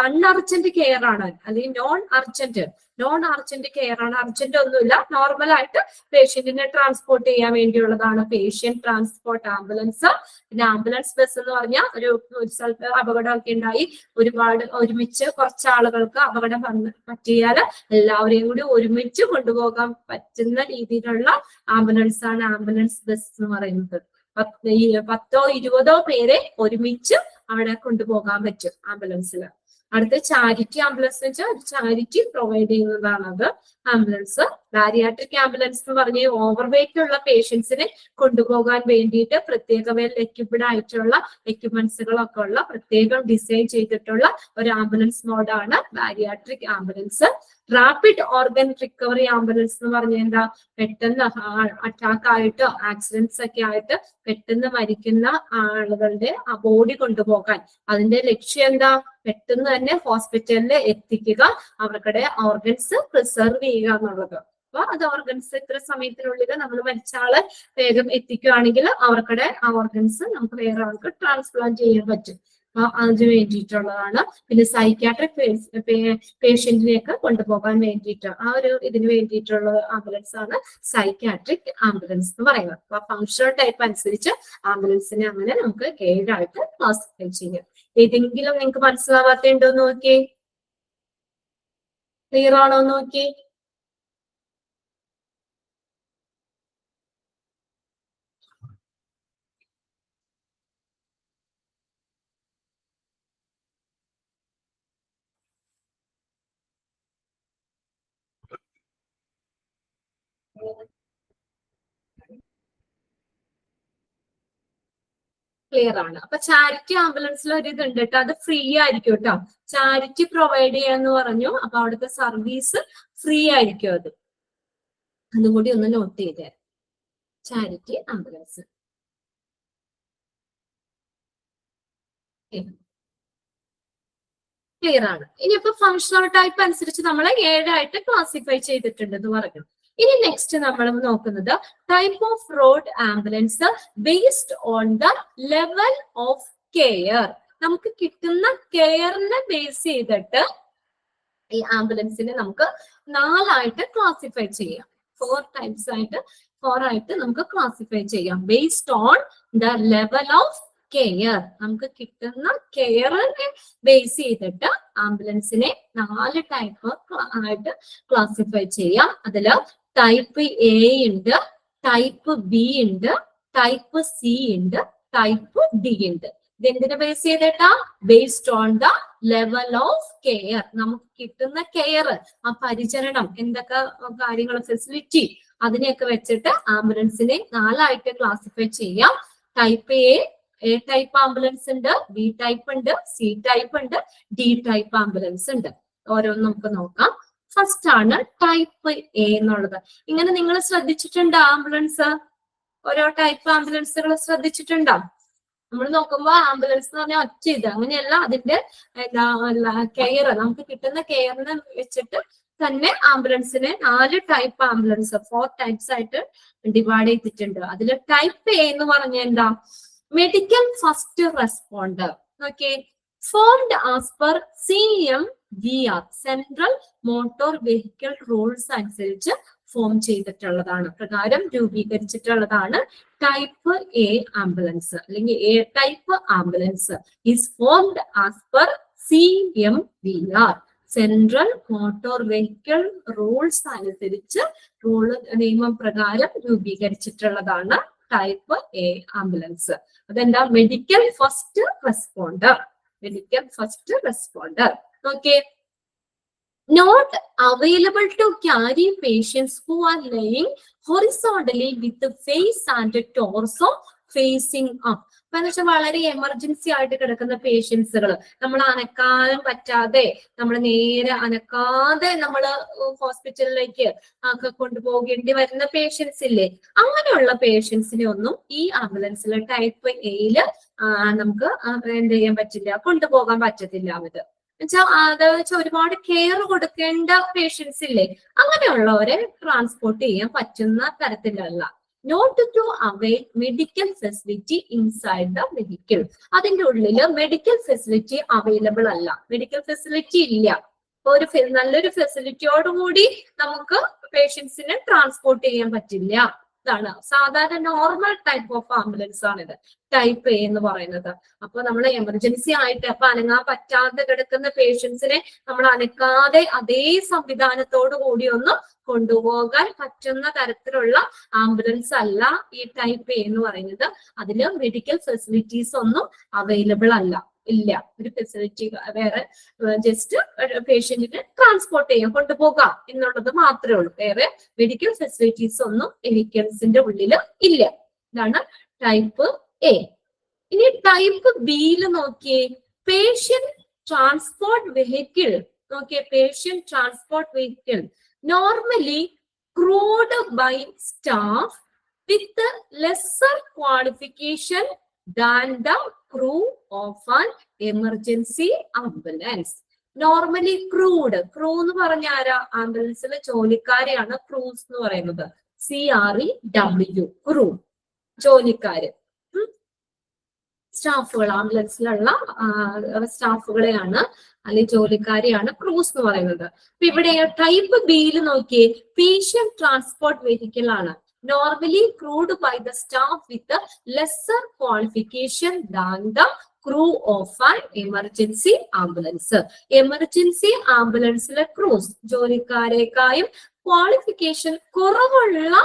അൺഅർജന്റ് കെയർ ആണ് അല്ലെങ്കിൽ നോൺ അർജന്റ് കെയർ ആണ്. അർജന്റ് ഒന്നുമില്ല, നോർമൽ ആയിട്ട് പേഷ്യന്റിനെ ട്രാൻസ്പോർട്ട് ചെയ്യാൻ വേണ്ടിയുള്ളതാണ് പേഷ്യന്റ് ട്രാൻസ്പോർട്ട് ആംബുലൻസ്. പിന്നെ ആംബുലൻസ് ബസ് എന്ന് പറഞ്ഞാൽ ഒരു സ്ഥലത്ത് അപകടമൊക്കെ ഉണ്ടായി ഒരുപാട് ഒരുമിച്ച് കുറച്ച് ആളുകൾക്ക് അപകടം പറ്റിയാൽ എല്ലാവരെയും കൂടി ഒരുമിച്ച് കൊണ്ടുപോകാൻ പറ്റുന്ന രീതിയിലുള്ള ആംബുലൻസ് ആണ് ആംബുലൻസ് ബസ് എന്ന് പറയുന്നത്. 10 20 പേരെ ഒരുമിച്ച് അവിടെ കൊണ്ടുപോകാൻ പറ്റും ആംബുലൻസിൽ. അടുത്ത ചാരിറ്റി ആംബുലൻസ് എന്ന് വെച്ചാൽ ചാരിറ്റി പ്രൊവൈഡ് ചെയ്യുന്നതാണ് അത് ആംബുലൻസ്. ബാരിയാട്രിക് ആംബുലൻസ് എന്ന് പറഞ്ഞ ഓവർ വെയിറ്റ് ഉള്ള പേഷ്യൻസിനെ കൊണ്ടുപോകാൻ വേണ്ടിയിട്ട് പ്രത്യേക വെൽ എക്യുപ്ഡ് ആയിട്ടുള്ള എക്യുപ്മെന്റ്സുകളൊക്കെ ഉള്ള പ്രത്യേകം ഡിസൈൻ ചെയ്തിട്ടുള്ള ഒരു ആംബുലൻസ് മോഡാണ് bariatric ambulance. Rapid organ recovery ambulance എന്ന് പറഞ്ഞാൽ എന്താ, പെട്ടെന്ന് അറ്റാക്ക് ആയിട്ട് ആക്സിഡൻസ് ഒക്കെ ആയിട്ട് പെട്ടെന്ന് മരിക്കുന്ന ആളുകളുടെ ആ ബോഡി കൊണ്ടുപോകാൻ അതിന്റെ ലക്ഷ്യം എന്താ, പെട്ടെന്ന് തന്നെ ഹോസ്പിറ്റലിൽ എത്തിക്കുക, അവരുടെ ഓർഗൻസ് പ്രിസർവ് ചെയ്യുക എന്നുള്ളത്. അപ്പൊ അത് ഓർഗൻസ് ഇത്ര സമയത്തിനുള്ളിൽ നമ്മൾ മരിച്ച ആളെ വേഗം എത്തിക്കുകയാണെങ്കിൽ അവർക്കടെ ആ ഓർഗൻസ് നമുക്ക് വേറെ ആൾക്ക് ട്രാൻസ്പ്ലാന്റ് ചെയ്യാൻ പറ്റും. അതിന് വേണ്ടിയിട്ടുള്ളതാണ്. പിന്നെ സൈക്യാട്രിക് പേഷ്യന്റിനെയൊക്കെ കൊണ്ടുപോകാൻ വേണ്ടിയിട്ട് ആ ഒരു ഇതിന് വേണ്ടിയിട്ടുള്ള ആംബുലൻസ് ആണ് സൈക്യാട്രിക് ആംബുലൻസ് എന്ന് പറയുന്നത്. അപ്പൊ ഫങ്ഷണൽ ടൈപ്പ് അനുസരിച്ച് ആംബുലൻസിനെ അങ്ങനെ നമുക്ക് 7 ആയിട്ട് ക്ലാസിഫൈ ചെയ്യാം. ഏതെങ്കിലും നിങ്ങൾക്ക് മനസ്സിലാവാത്തുണ്ടോ നോക്കിയേ, ക്ലിയർ ആണോ നോക്കി. ക്ലിയർ ആണ്. അപ്പൊ ചാരിറ്റി ആംബുലൻസിൽ ഒരു ഇതുണ്ട് കേട്ടോ, അത് ഫ്രീ ആയിരിക്കും കേട്ടോ. ചാരിറ്റി പ്രൊവൈഡ് ചെയ്യാന്ന് പറഞ്ഞു, അപ്പൊ അവിടുത്തെ സർവീസ് ഫ്രീ ആയിരിക്കും. അതും കൂടി ഒന്ന് നോട്ട് ചെയ്തേ. ചാരിറ്റി ആംബുലൻസ് ക്ലിയർ ആണ്. ഇനിയിപ്പോ ഫങ്ഷണൽ ടൈപ്പ് അനുസരിച്ച് നമ്മൾ 7 ആയിട്ട് ക്ലാസിഫൈ ചെയ്തിട്ടുണ്ട് എന്ന് പറഞ്ഞു. ഇനി നെക്സ്റ്റ് നമ്മൾ നോക്കുന്നത് type off road ambulance based on the level of care. നമുക്ക് കിട്ടുന്ന കെയറിനെ ബേസ് ചെയ്തിട്ട് ഈ ആംബുലൻസിനെ നമുക്ക് 4 ആയിട്ട് ക്ലാസിഫൈ ചെയ്യാം. 4 ആയിട്ട് നമുക്ക് ക്ലാസിഫൈ ചെയ്യാം based on the level of care. നമുക്ക് കിട്ടുന്ന കെയറിനെ ബേസ് ചെയ്തിട്ട് ആംബുലൻസിനെ 4 ടൈപ്പ് ആയിട്ട് ക്ലാസിഫൈ ചെയ്യാം. അതില് ടൈപ്പ് എ ഉണ്ട്, ടൈപ്പ് ബി ഉണ്ട്, ടൈപ്പ് സി ഉണ്ട്, ടൈപ്പ് ഡി ഉണ്ട്. ഇതെന്തിനെ ബേസ് ചെയ്തിട്ടാ, based on the level of care. നമുക്ക് കിട്ടുന്ന കെയർ, ആ പരിചരണം, എന്തൊക്കെ കാര്യങ്ങൾ ഫെസിലിറ്റി, അതിനെയൊക്കെ വെച്ചിട്ട് ആംബുലൻസിനെ 4 ആയിട്ട് ക്ലാസിഫൈ ചെയ്യാം. ടൈപ്പ് എ ടൈപ്പ് ആംബുലൻസ് ഉണ്ട്, ബി ടൈപ്പ് ഉണ്ട്, സി ടൈപ്പ് ഉണ്ട്, ഡി ടൈപ്പ് ആംബുലൻസ് ഉണ്ട്. ഓരോന്നും നമുക്ക് നോക്കാം. ഫസ്റ്റ് ആണ് ടൈപ്പ് എ എന്നുള്ളത്. ഇങ്ങനെ നിങ്ങൾ ശ്രദ്ധിച്ചിട്ടുണ്ടോ ആംബുലൻസ്? ഓരോ ടൈപ്പ് ആംബുലൻസുകൾ ശ്രദ്ധിച്ചിട്ടുണ്ടോ? നമ്മൾ നോക്കുമ്പോ ആംബുലൻസ് എന്ന് പറഞ്ഞാൽ ഒറ്റ ഇത് അങ്ങനെയല്ല, അതിന്റെ കെയർ, നമുക്ക് കിട്ടുന്ന കെയറിനെ വെച്ചിട്ട് തന്നെ ആംബുലൻസിനെ 4 ടൈപ്പ് ആംബുലൻസ് 4 ടൈപ്സ് ആയിട്ട് ഡിവൈഡ് ചെയ്തിട്ടുണ്ട്. അതിൽ ടൈപ്പ് എ എന്ന് പറഞ്ഞാൽ എന്താ, medical first responder. Okay, formed as per CMVR central motor vehicle rules അനുസരിച്ച് ഫോം ചെയ്തിട്ടുള്ളതാണ്, പ്രകാരം രൂപീകരിച്ചിട്ടുള്ളതാണ് ടൈപ്പ് എ ആംബുലൻസ് അല്ലെങ്കിൽ A type ambulance. Is formed as per CMVR central motor vehicle rules അനുസരിച്ച് നിയമം പ്രകാരം രൂപീകരിച്ചിട്ടുള്ളതാണ് ടൈപ്പ് എ ആംബുലൻസ്. അതെന്താ, medical first responder. Medical first responder. Okay, not available to carry patients who are laying horizontally with the face and torso facing up. എന്ന് വെച്ചാൽ വളരെ emergency ആയിട്ട് കിടക്കുന്ന പേഷ്യൻസുകൾ, നമ്മൾ അനക്കാനും പറ്റാതെ, നമ്മൾ നേരെ അനക്കാതെ നമ്മൾ ഹോസ്പിറ്റലിലേക്ക് ഒക്കെ കൊണ്ടുപോകേണ്ടി വരുന്ന പേഷ്യൻസ് ഇല്ലേ, അങ്ങനെയുള്ള പേഷ്യൻസിനെ ഒന്നും ഈ ആംബുലൻസിൽ ടൈപ്പ് എയില് നമുക്ക് എന്ത് ചെയ്യാൻ പറ്റില്ല, കൊണ്ടുപോകാൻ പറ്റത്തില്ല. അത് ഒരുപാട് കെയർ കൊടുക്കേണ്ട പേഷ്യൻസ് ഇല്ലേ, അങ്ങനെയുള്ളവരെ ട്രാൻസ്പോർട്ട് ചെയ്യാൻ പറ്റുന്ന തരത്തിലല്ല. Not to avail medical facility inside the vehicle. അതിന്റെ ഉള്ളിൽ മെഡിക്കൽ ഫെസിലിറ്റി അവൈലബിൾ അല്ല, മെഡിക്കൽ ഫെസിലിറ്റി ഇല്ല. ഒരു നല്ലൊരു ഫെസിലിറ്റിയോടുകൂടി നമുക്ക് പേഷ്യൻസിനെ ട്രാൻസ്പോർട്ട് ചെയ്യാൻ പറ്റില്ല. ഇതാണ് സാധാരണ നോർമൽ ടൈപ്പ് ഓഫ് ആംബുലൻസ് ആണിത്, ടൈപ്പ് എ എന്ന് പറയുന്നത്. അപ്പൊ നമ്മൾ എമർജൻസി ആയിട്ട് അപ്പൊ അനങ്ങാൻ പറ്റാതെ കിടക്കുന്ന പേഷ്യൻസിനെ നമ്മൾ അനക്കാതെ അതേ സംവിധാനത്തോടു കൂടി ഒന്ന് കൊണ്ടുപോകാൻ പറ്റുന്ന തരത്തിലുള്ള ആംബുലൻസ് അല്ല ഈ ടൈപ്പ് എ എന്ന് പറയുന്നത്. അതില് മെഡിക്കൽ ഫെസിലിറ്റീസ് ഒന്നും അവൈലബിൾ അല്ല, ഇല്ല. ഒരു ഫെസിലിറ്റി വേറെ ജസ്റ്റ് പേഷ്യന്റിനെ ട്രാൻസ്പോർട്ട് ചെയ്യാൻ കൊണ്ടുപോകാം എന്നുള്ളത് മാത്രമേ ഉള്ളൂ. വേറെ മെഡിക്കൽ ഫെസിലിറ്റീസ് ഒന്നും വെഹിക്കിൾസിന്റെ ഉള്ളിൽ ഇല്ല. ഇതാണ് ടൈപ്പ് എ. ഇനി ടൈപ്പ് ബിയിൽ നോക്കിയേ, പേഷ്യന്റ് ട്രാൻസ്പോർട്ട് വെഹിക്കിൾ. നോക്കിയേ, patient transport vehicle normally crewed by staff with lesser qualification than the crew of an emergency ambulance. Normally crude, crew എന്ന് പറഞ്ഞ ആരാ? ആംബുലൻസിലെ ജോലിക്കാരെയാണ് ക്രൂസ് എന്ന് പറയുന്നത്. CREW, ക്രൂ, ജോലിക്കാര്, സ്റ്റാഫുകൾ, ആംബുലൻസിലുള്ള സ്റ്റാഫുകളെയാണ് അല്ലെങ്കിൽ ജോലിക്കാരെയാണ് ക്രൂസ് എന്ന് പറയുന്നത്. അപ്പൊ ഇവിടെ ടൈപ്പ് ബിയിൽ നോക്കിയേ, പേഷ്യന്റ് ട്രാൻസ്പോർട്ട് വെഹിക്കിൾ ആണ്. Normally crewed by the staff with lesser qualification than the crew of an emergency ambulance. Emergency ആംബുലൻസിലെ ക്രൂസ് ജോലിക്കാരെക്കായും ക്വാളിഫിക്കേഷൻ കുറവുള്ള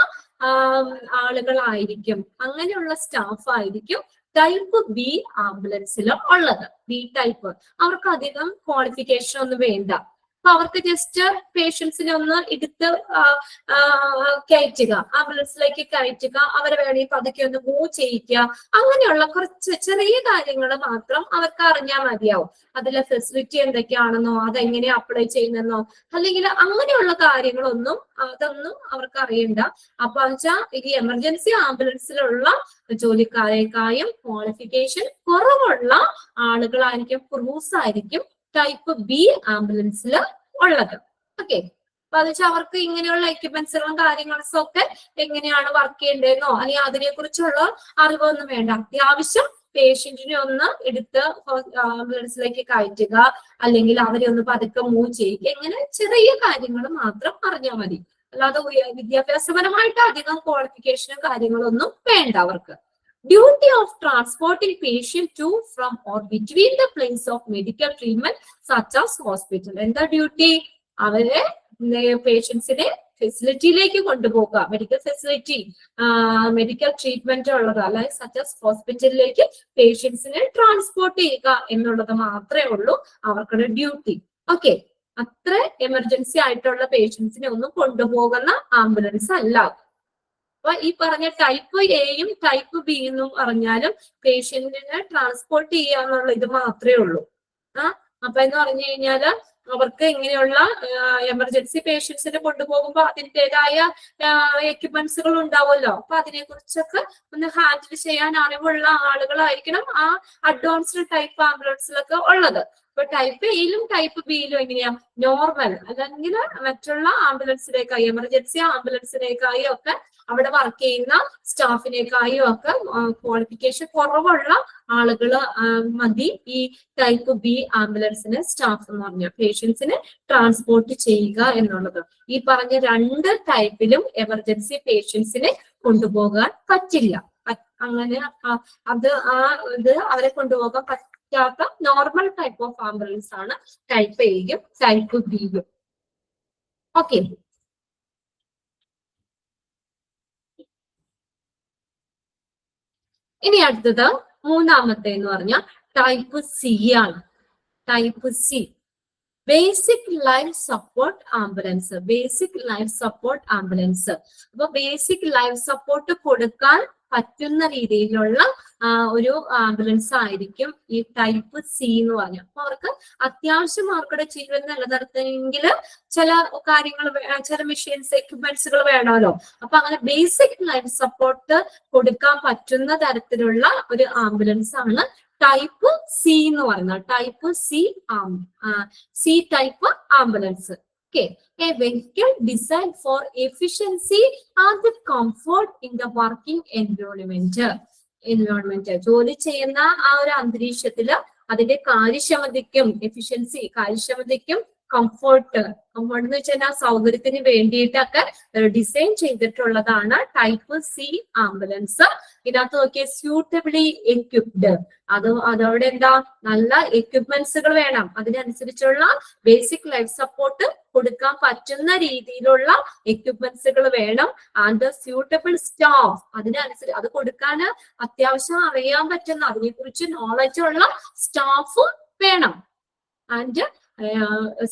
ആളുകളായിരിക്കും, അങ്ങനെയുള്ള സ്റ്റാഫ് ആയിരിക്കും ടൈപ്പ് ബി ആംബുലൻസിൽ ഉള്ളത്. ബി ടൈപ്പ് അവർക്ക് അധികം ക്വാളിഫിക്കേഷൻ ഒന്നും വേണ്ട. അപ്പൊ അവർക്ക് ജസ്റ്റ് പേഷ്യൻസിനെ ഒന്ന് എടുത്ത് കയറ്റുക, ആംബുലൻസിലേക്ക് കയറ്റുക, അവരെ വേണമെങ്കിൽ പതുക്കെ ഒന്ന് മൂവ് ചെയ്യിക്കുക, അങ്ങനെയുള്ള കുറച്ച് ചെറിയ കാര്യങ്ങൾ മാത്രം അവർക്ക് അറിഞ്ഞാൽ മതിയാവും. അതിലെ ഫെസിലിറ്റി എന്തൊക്കെയാണെന്നോ അതെങ്ങനെ അപ്ലൈ ചെയ്യുന്നെന്നോ അല്ലെങ്കിൽ അങ്ങനെയുള്ള കാര്യങ്ങളൊന്നും അതൊന്നും അവർക്ക് അറിയണ്ട. അപ്പൊ വെച്ചാൽ ഈ എമർജൻസി ആംബുലൻസിലുള്ള ജോലിക്കാരെക്കായും ക്വാളിഫിക്കേഷൻ കുറവുള്ള ആളുകളായിരിക്കും, ക്രൂസ് ആയിരിക്കും ടൈപ്പ് ബി ആംബുലൻസിൽ ഉള്ളത്. ഓക്കെ, അപ്പൊ അത് വെച്ചാൽ അവർക്ക് ഇങ്ങനെയുള്ള എക്യുപ്മെന്റ്സുകളും കാര്യങ്ങളും ഒക്കെ എങ്ങനെയാണ് വർക്ക് ചെയ്യേണ്ടതെന്നോ അല്ലെങ്കിൽ അതിനെ കുറിച്ചുള്ള അറിവൊന്നും വേണ്ട. അത്യാവശ്യം പേഷ്യന്റിനെ ഒന്ന് എടുത്ത് ആംബുലൻസിലേക്ക് കയറ്റുക, അല്ലെങ്കിൽ അവരെ ഒന്ന് പതുക്കെ മൂവ് ചെയ്യുക, ഇങ്ങനെ ചെറിയ കാര്യങ്ങൾ മാത്രം അറിഞ്ഞാൽ മതി. അല്ലാതെ വിദ്യാഭ്യാസപരമായിട്ട് അധികം ക്വാളിഫിക്കേഷനും കാര്യങ്ങളൊന്നും വേണ്ട അവർക്ക്. Duty of transporting patient to, from or between the place of medical treatment such as hospital. എന്താ ഡ്യൂട്ടി? അവരെ പേഷ്യൻസിനെ ഫെസിലിറ്റിയിലേക്ക് കൊണ്ടുപോകുക, മെഡിക്കൽ ഫെസിലിറ്റി, മെഡിക്കൽ ട്രീറ്റ്മെന്റ് ഉള്ളത്, അല്ലെങ്കിൽ സച്ച് ആസ് ഹോസ്പിറ്റലിലേക്ക് പേഷ്യൻസിനെ ട്രാൻസ്പോർട്ട് ചെയ്യുക എന്നുള്ളത് മാത്രമേ ഉള്ളൂ അവർക്കുടെ ഡ്യൂട്ടി. ഓക്കെ, അത്ര എമർജൻസി ആയിട്ടുള്ള പേഷ്യൻസിനെ ഒന്നും കൊണ്ടുപോകുന്ന ആംബുലൻസ് അല്ല. അപ്പൊ ഈ പറഞ്ഞ ടൈപ്പ് എയും ടൈപ്പ് ബി എന്നും പറഞ്ഞാലും പേഷ്യന്റിനെ ട്രാൻസ്പോർട്ട് ചെയ്യാന്നുള്ള ഇത് മാത്രമേ ഉള്ളൂ. അപ്പൊ എന്ന് പറഞ്ഞു കഴിഞ്ഞാല് അവർക്ക് ഇങ്ങനെയുള്ള എമർജൻസി പേഷ്യൻസിനെ കൊണ്ടുപോകുമ്പോൾ അതിൻ്റെതായ എക്യുപ്മെന്റ്സുകൾ ഉണ്ടാവുമല്ലോ. അപ്പൊ അതിനെ കുറിച്ചൊക്കെ ഒന്ന് ഹാൻഡിൽ ചെയ്യാൻ അറിവുള്ള ആളുകളായിരിക്കണം ആ അഡ്വാൻസ്ഡ് ടൈപ്പ് ആംബുലൻസിലൊക്കെ ഉള്ളത്. ഇപ്പൊ ടൈപ്പ് എയിലും ടൈപ്പ് ബിയിലും എങ്ങനെയാ? നോർമൽ അല്ലെങ്കിൽ മറ്റുള്ള ആംബുലൻസിനേക്കായി, എമർജൻസി ആംബുലൻസിനേക്കായും ഒക്കെ അവിടെ വർക്ക് ചെയ്യുന്ന സ്റ്റാഫിനേക്കായും ഒക്കെ ക്വാളിഫിക്കേഷൻ കുറവുള്ള ആളുകൾ മതി ഈ ടൈപ്പ് ബി ആംബുലൻസിന് സ്റ്റാഫ് എന്ന് പറഞ്ഞ പേഷ്യൻസിനെ ട്രാൻസ്പോർട്ട് ചെയ്യുക എന്നുള്ളത്. ഈ പറഞ്ഞ രണ്ട് ടൈപ്പിലും എമർജൻസി പേഷ്യൻസിനെ കൊണ്ടുപോകാൻ പറ്റില്ല. അങ്ങനെ ഇത് അവരെ കൊണ്ടുപോകാൻ പറ്റാത്ത നോർമൽ ടൈപ്പ് ഓഫ് ആംബുലൻസ് ആണ് ടൈപ്പ് എയും ടൈപ്പ് ബിയും. ഓക്കെ, ഇനി അടുത്തത് മൂന്നാമത്തെ എന്ന് പറഞ്ഞാൽ ടൈപ്പ് സി ആണ്. Type C, basic life support ambulance. Basic life support ambulance. അപ്പൊ ബേസിക് ലൈഫ് സപ്പോർട്ട് കൊടുക്കാൻ പറ്റുന്ന രീതിയിലുള്ള ഒരു ആംബുലൻസ് ആയിരിക്കും ഈ ടൈപ്പ് സി എന്ന് പറഞ്ഞു. അപ്പൊ അവർക്ക് അത്യാവശ്യം അവർക്കുടെ ജീവൻ നിലനിർത്തണമെങ്കിൽ ചില കാര്യങ്ങൾ, ചില മെഷീൻസ്, എക്യുപ്മെന്റ്സുകൾ വേണമല്ലോ. അപ്പൊ അങ്ങനെ ബേസിക് ലൈഫ് സപ്പോർട്ട് കൊടുക്കാൻ പറ്റുന്ന തരത്തിലുള്ള ഒരു ആംബുലൻസ് ആണ് ടൈപ്പ് സി എന്ന് പറയുന്നത്. Type C type ambulance. Okay, a vehicle designed for efficiency and comfort in the working environment. ജോലി ചെയ്യുന്ന ആ ഒരു അന്തരീക്ഷത്തില് അതിന്റെ കാര്യക്ഷമതയ്ക്കും, കാര്യക്ഷമതയ്ക്കും കംഫർട്ട് എന്ന് വെച്ചാൽ സൗകര്യത്തിന് വേണ്ടിയിട്ടൊക്കെ ഡിസൈൻ ചെയ്തിട്ടുള്ളതാണ് ടൈപ്പ് സി ആംബുലൻസ്. ഇതിനകത്ത് നോക്കിയ സ്യൂട്ടബിളി എക്യുപ്ഡ്, അതോടെ എന്താ നല്ല എക്യുപ്മെന്റ്സുകൾ വേണം, അതിനനുസരിച്ചുള്ള ബേസിക് ലൈഫ് സപ്പോർട്ട് കൊടുക്കാൻ പറ്റുന്ന രീതിയിലുള്ള എക്യുപ്മെന്റ്സുകൾ വേണം. ആൻഡ് സ്യൂട്ടബിൾ സ്റ്റാഫ്, അതിനനുസരിച്ച് അത് കൊടുക്കാൻ അത്യാവശ്യം അറിയാൻ പറ്റുന്ന അതിനെക്കുറിച്ച് നോളജ് ഉള്ള സ്റ്റാഫ് വേണം. And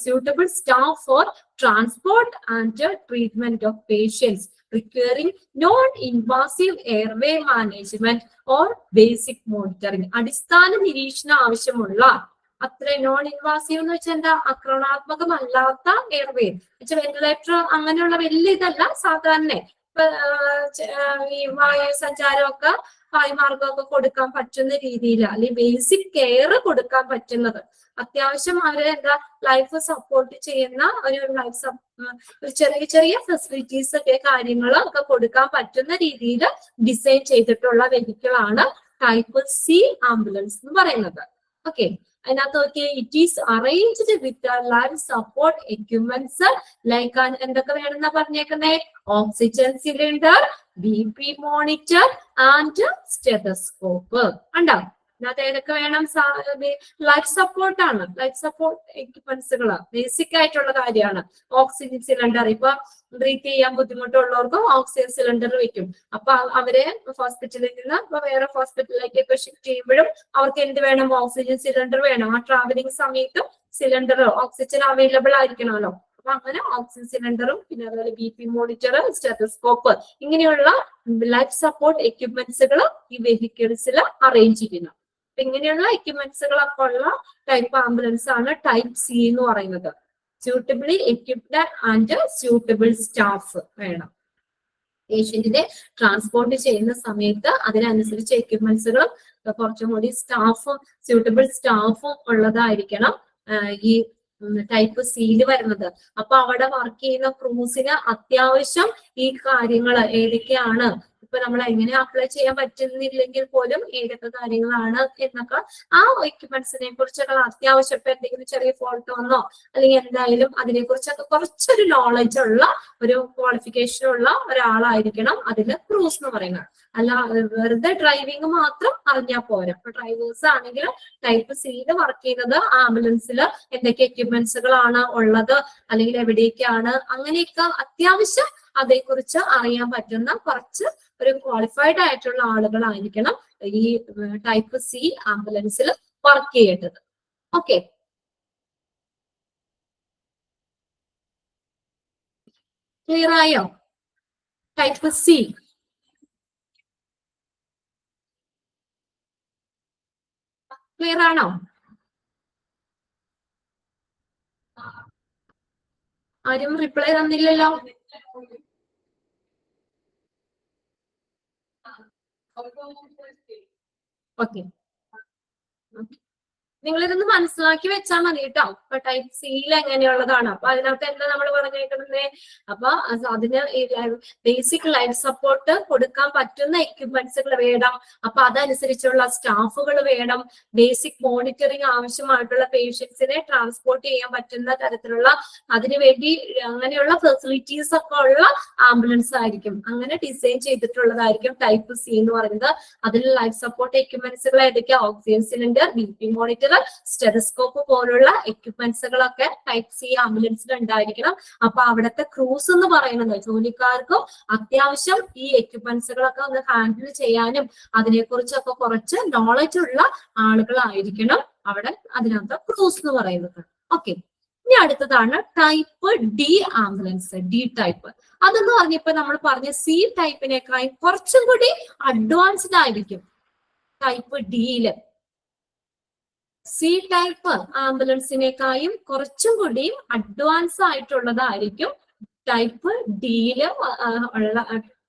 suitable staff for transport and treatment of patients requiring non-invasive airway management or basic monitoring. അടിസ്ഥാന നിരീക്ഷണം ആവശ്യമുള്ള അത്ര നോൺ ഇൻവാസീവ് എന്ന് വെച്ചാൽ എന്താ, ആക്രമണാത്മകമല്ലാത്ത എയർവേ വെച്ചാൽ വെന്റിലേറ്റർ അങ്ങനെയുള്ള വലിയ ഇതല്ല, സാധാരണ ഇപ്പൊ ഈ വായു സഞ്ചാരമൊക്കെ വായുമാർഗമൊക്കെ കൊടുക്കാൻ പറ്റുന്ന രീതിയിൽ അല്ലെങ്കിൽ ബേസിക് കെയർ കൊടുക്കാൻ പറ്റുന്നത്, അത്യാവശ്യം അവരെ എന്താ ലൈഫ് സപ്പോർട്ട് ചെയ്യുന്ന ഒരു ചെറിയ ചെറിയ ഫെസിലിറ്റീസ് ഒക്കെ കാര്യങ്ങൾ ഒക്കെ കൊടുക്കാൻ പറ്റുന്ന രീതിയിൽ ഡിസൈൻ ചെയ്തിട്ടുള്ള വെഹിക്കിൾ ആണ് ടൈപ്പ് സി ആംബുലൻസ് എന്ന് പറയുന്നത്. ഓക്കെ, അതിനകത്ത് നോക്കിയ it is arranged with life support equipments like എന്തൊക്കെ വേണമെന്നാ പറഞ്ഞേക്കുന്നേ, oxygen cylinder, BP monitor and stethoscope. ഉണ്ടോ? അതിനകത്ത് ഏതൊക്കെ വേണം? ലൈഫ് സപ്പോർട്ട് ആണ്, ലൈഫ് സപ്പോർട്ട് എക്യുപ്മെന്റ്സുകൾ ബേസിക് ആയിട്ടുള്ള കാര്യമാണ്. ഓക്സിജൻ സിലിണ്ടർ, ഇപ്പൊ ബ്രീത്ത് ചെയ്യാൻ ബുദ്ധിമുട്ടുള്ളവർക്ക് ഓക്സിജൻ സിലിണ്ടർ വെക്കും. അപ്പൊ അവരെ ഹോസ്പിറ്റലിൽ നിന്ന് ഇപ്പൊ വേറെ ഹോസ്പിറ്റലിലേക്കൊക്കെ ഷിഫ്റ്റ് ചെയ്യുമ്പോഴും അവർക്ക് എന്ത് വേണം? ഓക്സിജൻ സിലിണ്ടർ വേണം. ആ ട്രാവലിംഗ് സമയത്ത് സിലിണ്ടർ ഓക്സിജൻ അവൈലബിൾ ആയിരിക്കണമല്ലോ. അപ്പൊ അങ്ങനെ ഓക്സിജൻ സിലിണ്ടറും പിന്നെ അതുപോലെ BP മോണിറ്റർ, സ്റ്റെതസ്കോപ്പ് ഇങ്ങനെയുള്ള ലൈഫ് സപ്പോർട്ട് എക്യുപ്മെന്റ്സുകൾ ഈ വെഹിക്കിൾസിൽ അറേഞ്ച് ചെയ്യുന്നു. അപ്പൊ ഇങ്ങനെയുള്ള എക്യുപ്മെന്റ്സുകളൊക്കെ ഉള്ള ടൈപ്പ് ആംബുലൻസ് ആണ് ടൈപ്പ് സി എന്ന് പറയുന്നത്. Suitably equipped and suitable staff വേണം. പേഷ്യന്റിനെ ട്രാൻസ്പോർട്ട് ചെയ്യുന്ന സമയത്ത് അതിനനുസരിച്ച് എക്യുപ്മെന്റ്സുകളും കുറച്ചും കൂടി സ്റ്റാഫും സ്യൂട്ടബിൾ സ്റ്റാഫും ഉള്ളതായിരിക്കണം ഈ ടൈപ്പ് സിയിൽ വരുന്നത്. അപ്പൊ അവിടെ വർക്ക് ചെയ്യുന്ന ക്രൂസിന് അത്യാവശ്യം ഈ കാര്യങ്ങൾ ഏതൊക്കെയാണ്, ഇപ്പൊ നമ്മൾ എങ്ങനെ അപ്ലൈ ചെയ്യാൻ പറ്റുന്നില്ലെങ്കിൽ പോലും ഏതൊക്കെ കാര്യങ്ങളാണ് എന്നൊക്കെ ആ എക്യുപ്മെന്റ്സിനെ കുറിച്ചൊക്കെ അത്യാവശ്യം ഇപ്പൊ എന്തെങ്കിലും ചെറിയ ഫോൾട്ട് വന്നോ അല്ലെങ്കിൽ എന്തായാലും അതിനെ കുറിച്ചൊക്കെ കുറച്ചൊരു നോളജ് ഉള്ള ഒരു ക്വാളിഫിക്കേഷൻ ഉള്ള ഒരാളായിരിക്കണം അതിൽ ക്രൂസ് എന്ന് പറയുന്നത്. അല്ല വെറുതെ ഡ്രൈവിംഗ് മാത്രം അറിഞ്ഞാൽ പോരാ. ഇപ്പൊ ഡ്രൈവേഴ്സ് ആണെങ്കിൽ ടൈപ്പ് സിയിൽ വർക്ക് ചെയ്യുന്നത് ആംബുലൻസിൽ എന്തൊക്കെ എക്യുപ്മെന്റ്സുകളാണ് ഉള്ളത് അല്ലെങ്കിൽ എവിടേക്കാണ് അങ്ങനെയൊക്കെ അത്യാവശ്യം അതേക്കുറിച്ച് അറിയാൻ പറ്റുന്ന കുറച്ച് ഒരു ക്വാളിഫൈഡ് ആയിട്ടുള്ള ആളുകളായിരിക്കണം ഈ ടൈപ്പ് സി ആംബുലൻസിൽ വർക്ക് ചെയ്യേണ്ടത്. ഓക്കെ, ക്ലിയർ ആയോ? ടൈപ്പ് സി ക്ലിയർ ആണോ? ആരും റിപ്ലൈ തന്നില്ലല്ലോ. ഓക്കെ, നിങ്ങൾ ഇതൊന്ന് മനസ്സിലാക്കി വെച്ചാൽ മതി കേട്ടോ. അപ്പൊ ടൈപ്പ് സിയിൽ എങ്ങനെയുള്ളതാണ്. അപ്പൊ അതിനകത്ത് എന്താ നമ്മൾ പറഞ്ഞേക്കുന്നത്? അപ്പൊ അതിന് ബേസിക് ലൈഫ് സപ്പോർട്ട് കൊടുക്കാൻ പറ്റുന്ന എക്യുപ്മെന്റ്സുകൾ വേണം. അപ്പൊ അതനുസരിച്ചുള്ള സ്റ്റാഫുകൾ വേണം. ബേസിക് മോണിറ്ററിങ് ആവശ്യമായിട്ടുള്ള പേഷ്യൻസിനെ ട്രാൻസ്പോർട്ട് ചെയ്യാൻ പറ്റുന്ന തരത്തിലുള്ള അതിനുവേണ്ടി അങ്ങനെയുള്ള ഫെസിലിറ്റീസ് ഒക്കെ ഉള്ള ആംബുലൻസ് ആയിരിക്കും. അങ്ങനെ ഡിസൈൻ ചെയ്തിട്ടുള്ളതായിരിക്കും ടൈപ്പ് സി എന്ന് പറയുന്നത്. അതിൽ ലൈഫ് സപ്പോർട്ട് എക്യുപ്മെന്റ്സുകൾ ഏതൊക്കെയാ? Oxygen cylinder, BP monitor, stethoscope പോലുള്ള എക്യുപ്മെന്റ്സുകളൊക്കെ ടൈപ്പ് സി ആംബുലൻസിൽ ഉണ്ടായിരിക്കണം. അപ്പൊ അവിടുത്തെ ക്രൂസ് എന്ന് പറയുന്നത് ജോലിക്കാർക്കും അത്യാവശ്യം ഈ എക്യുപ്മെന്റ്സുകളൊക്കെ ഒന്ന് ഹാൻഡിൽ ചെയ്യാനും അതിനെക്കുറിച്ചൊക്കെ കുറച്ച് നോളജ് ഉള്ള ആളുകളായിരിക്കണം അവിടെ അതിനകത്ത് ക്രൂസ് എന്ന് പറയുന്നത്. ഓക്കെ, ഇനി അടുത്തതാണ് type D ambulance. D type അതെന്ന് പറഞ്ഞപ്പോ നമ്മൾ പറഞ്ഞ സി ടൈപ്പിനേക്കാൾ കുറച്ചും കൂടി അഡ്വാൻസ്ഡ് ആയിരിക്കും ടൈപ്പ് ഡിയില്. സി ടൈപ്പ് ആംബുലൻസിനേക്കാളും കുറച്ചും കൂടിയും അഡ്വാൻസ് ആയിട്ടുള്ളതായിരിക്കും ടൈപ്പ് ഡിയില് ഉള്ള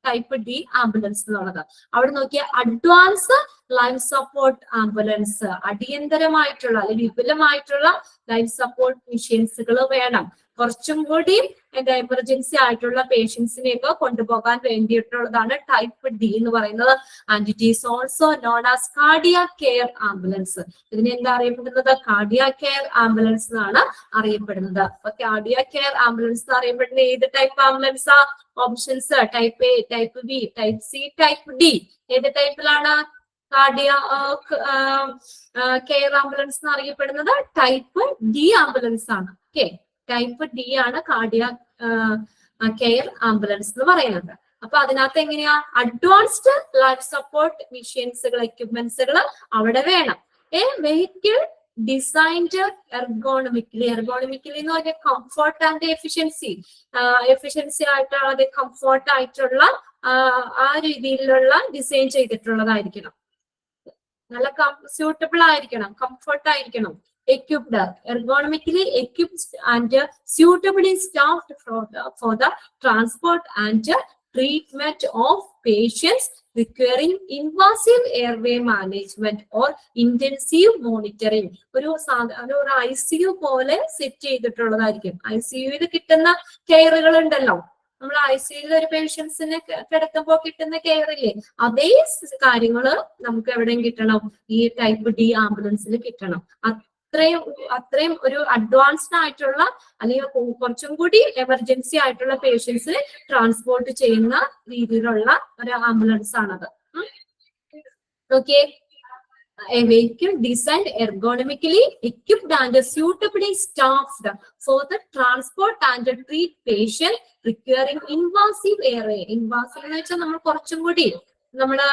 ടൈപ്പ് ഡി ആംബുലൻസ് എന്നുള്ളത്. അവിടെ നോക്കിയ അഡ്വാൻസ് ലൈഫ് സപ്പോർട്ട് ആംബുലൻസ്, അടിയന്തരമായിട്ടുള്ള അല്ലെങ്കിൽ വിപുലമായിട്ടുള്ള ലൈഫ് സപ്പോർട്ട് മെഷീൻസുകൾ വേണം. കുറച്ചും കൂടി എന്താ എമർജൻസി ആയിട്ടുള്ള പേഷ്യൻസിനെയൊക്കെ കൊണ്ടുപോകാൻ വേണ്ടിയിട്ടുള്ളതാണ് ടൈപ്പ് ഡി എന്ന് പറയുന്നത്. And it is also known as cardiac care ambulance. ഇതിനെ എന്താ അറിയപ്പെടുന്നത്? കാർഡിയാക് കെയർ ആംബുലൻസ് എന്നാണ് അറിയപ്പെടുന്നത്. അപ്പൊ കാർഡിയാക് കെയർ ആംബുലൻസ് എന്ന് അറിയപ്പെടുന്ന ഏത് ടൈപ്പ് ആംബുലൻസാ? Options type A, type B, type C, type D. ഏത് ടൈപ്പിലാണ് കാർഡിയാക് കെയർ ആംബുലൻസ് എന്ന് അറിയപ്പെടുന്നത്? ടൈപ്പ് ഡി ആംബുലൻസ് ആണ്. ഓക്കെ, ടൈപ്പ് ഡി ആണ് കാർഡിയാക് കെയർ ആംബുലൻസ് എന്ന് പറയുന്നത്. അപ്പൊ അതിനകത്ത് എങ്ങനെയാ? അഡ്വാൻസ്ഡ് ലൈഫ് സപ്പോർട്ട് മെഷീൻസുകൾ, എക്യുപ്മെന്റ്സുകൾ അവിടെ വേണം. Vehicle designed ergonomically. എർഗോണമിക്കലി എന്ന് പറഞ്ഞാൽ കംഫർട്ട് ആൻഡ് എഫിഷ്യൻസി. എഫിഷ്യൻസി ആയിട്ടുള്ള കംഫർട്ട് ആയിട്ടുള്ള ആ രീതിയിലുള്ള ഡിസൈൻ ചെയ്തിട്ടുള്ളതായിരിക്കണം. നല്ല സ്യൂട്ടബിൾ ആയിരിക്കണം, കംഫർട്ട് ആയിരിക്കണം. Equipped, ergonomically equipped and suitably staffed for the transport and treatment of patients requiring invasive airway management or intensive monitoring. ഒരു ICU പോലെ സെറ്റ് ചെയ്തിട്ടുള്ളതായിരിക്കും. ICUയിൽ കിട്ടുന്ന കെയറുകൾ ഉണ്ടല്ലോ, നമ്മൾ ICUയിൽ ഒരു പേഷ്യൻസിനെ കിടക്കുമ്പോൾ കിട്ടുന്ന കെയർ ഇല്ലേ, അതേ കാര്യങ്ങള് നമുക്ക് എവിടെയും കിട്ടണം, ഈ ടൈപ്പ് ഡി ആംബുലൻസിൽ കിട്ടണം. അത്രയും ഒരു അഡ്വാൻസ്ഡ് ആയിട്ടുള്ള അല്ലെങ്കിൽ കുറച്ചും കൂടി എമർജൻസി ആയിട്ടുള്ള പേഷ്യൻസിനെ ട്രാൻസ്പോർട്ട് ചെയ്യുന്ന രീതിയിലുള്ള ഒരു ആംബുലൻസ് ആണത്. Okay, a vehicle designed ergonomically equipped and suitably staffed for the transport and treat patient requiring invasive airway. Invasive എന്ന് വെച്ചാൽ നമ്മൾ കുറച്ചും കൂടി നമ്മള്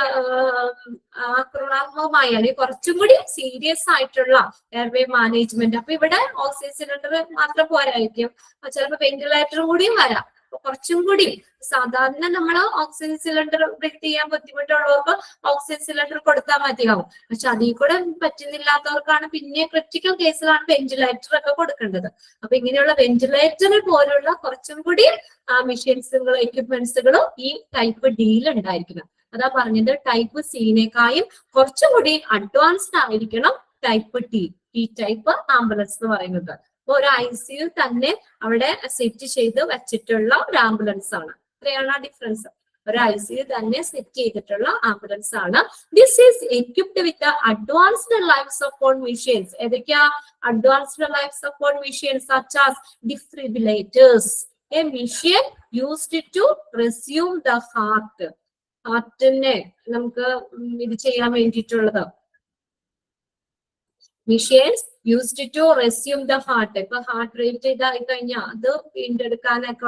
ആക്രമണാത്മകമായ അല്ലെങ്കിൽ കുറച്ചും കൂടി സീരിയസ് ആയിട്ടുള്ള എയർവേ മാനേജ്മെന്റ്. അപ്പൊ ഇവിടെ ഓക്സിജൻ സിലിണ്ടർ മാത്രം പോരായിരിക്കും, ചിലപ്പോൾ വെന്റിലേറ്ററും കൂടിയും വരാം. കുറച്ചും കൂടി സാധാരണ നമ്മള് ഓക്സിജൻ സിലിണ്ടർ ബ്രീത്ത് ചെയ്യാൻ ബുദ്ധിമുട്ടുള്ളവർക്ക് ഓക്സിജൻ സിലിണ്ടർ കൊടുത്താൽ മതിയാവും. പക്ഷെ അതിൽ കൂടെ പറ്റുന്നില്ലാത്തവർക്കാണ് പിന്നെ ക്രിട്ടിക്കൽ കേസിലാണ് വെന്റിലേറ്റർ ഒക്കെ കൊടുക്കേണ്ടത്. അപ്പൊ ഇങ്ങനെയുള്ള വെന്റിലേറ്റർ പോലുള്ള കുറച്ചും കൂടി മെഷീൻസുകളും എക്യുപ്മെന്റ്സുകളും ഈ ടൈപ്പ് ഡിയിൽ ഉണ്ടായിരിക്കണം. അതാ പറഞ്ഞത്, ടൈപ്പ് സിനേക്കായും കുറച്ചും കൂടി അഡ്വാൻസ്ഡ് ആയിരിക്കണം ടൈപ്പ് ടി, ഈ ടൈപ്പ് ആംബുലൻസ് എന്ന് പറയുന്നത്. അപ്പൊ ഒരു ICU തന്നെ അവിടെ സെറ്റ് ചെയ്ത് വെച്ചിട്ടുള്ള ഒരു ആംബുലൻസ് ആണ്. ഇത്രയാണ് ആ ഡിഫറൻസ്. ഒരു ICU തന്നെ സെറ്റ് ചെയ്തിട്ടുള്ള ആംബുലൻസ് ആണ്. This is equipped with advanced life support machines. ഏതൊക്കെയാ advanced life support machines? Such as defibrillators, a machine used to resume the heart. ഹാർട്ടിനെ നമുക്ക് ഇത് ചെയ്യാൻ വേണ്ടിയിട്ടുള്ളത് machines used to resume the heart. ഇപ്പൊ ഹാർട്ട് റേറ്റ് ഇതായി കഴിഞ്ഞാൽ അത് വീണ്ടെടുക്കാനൊക്കെ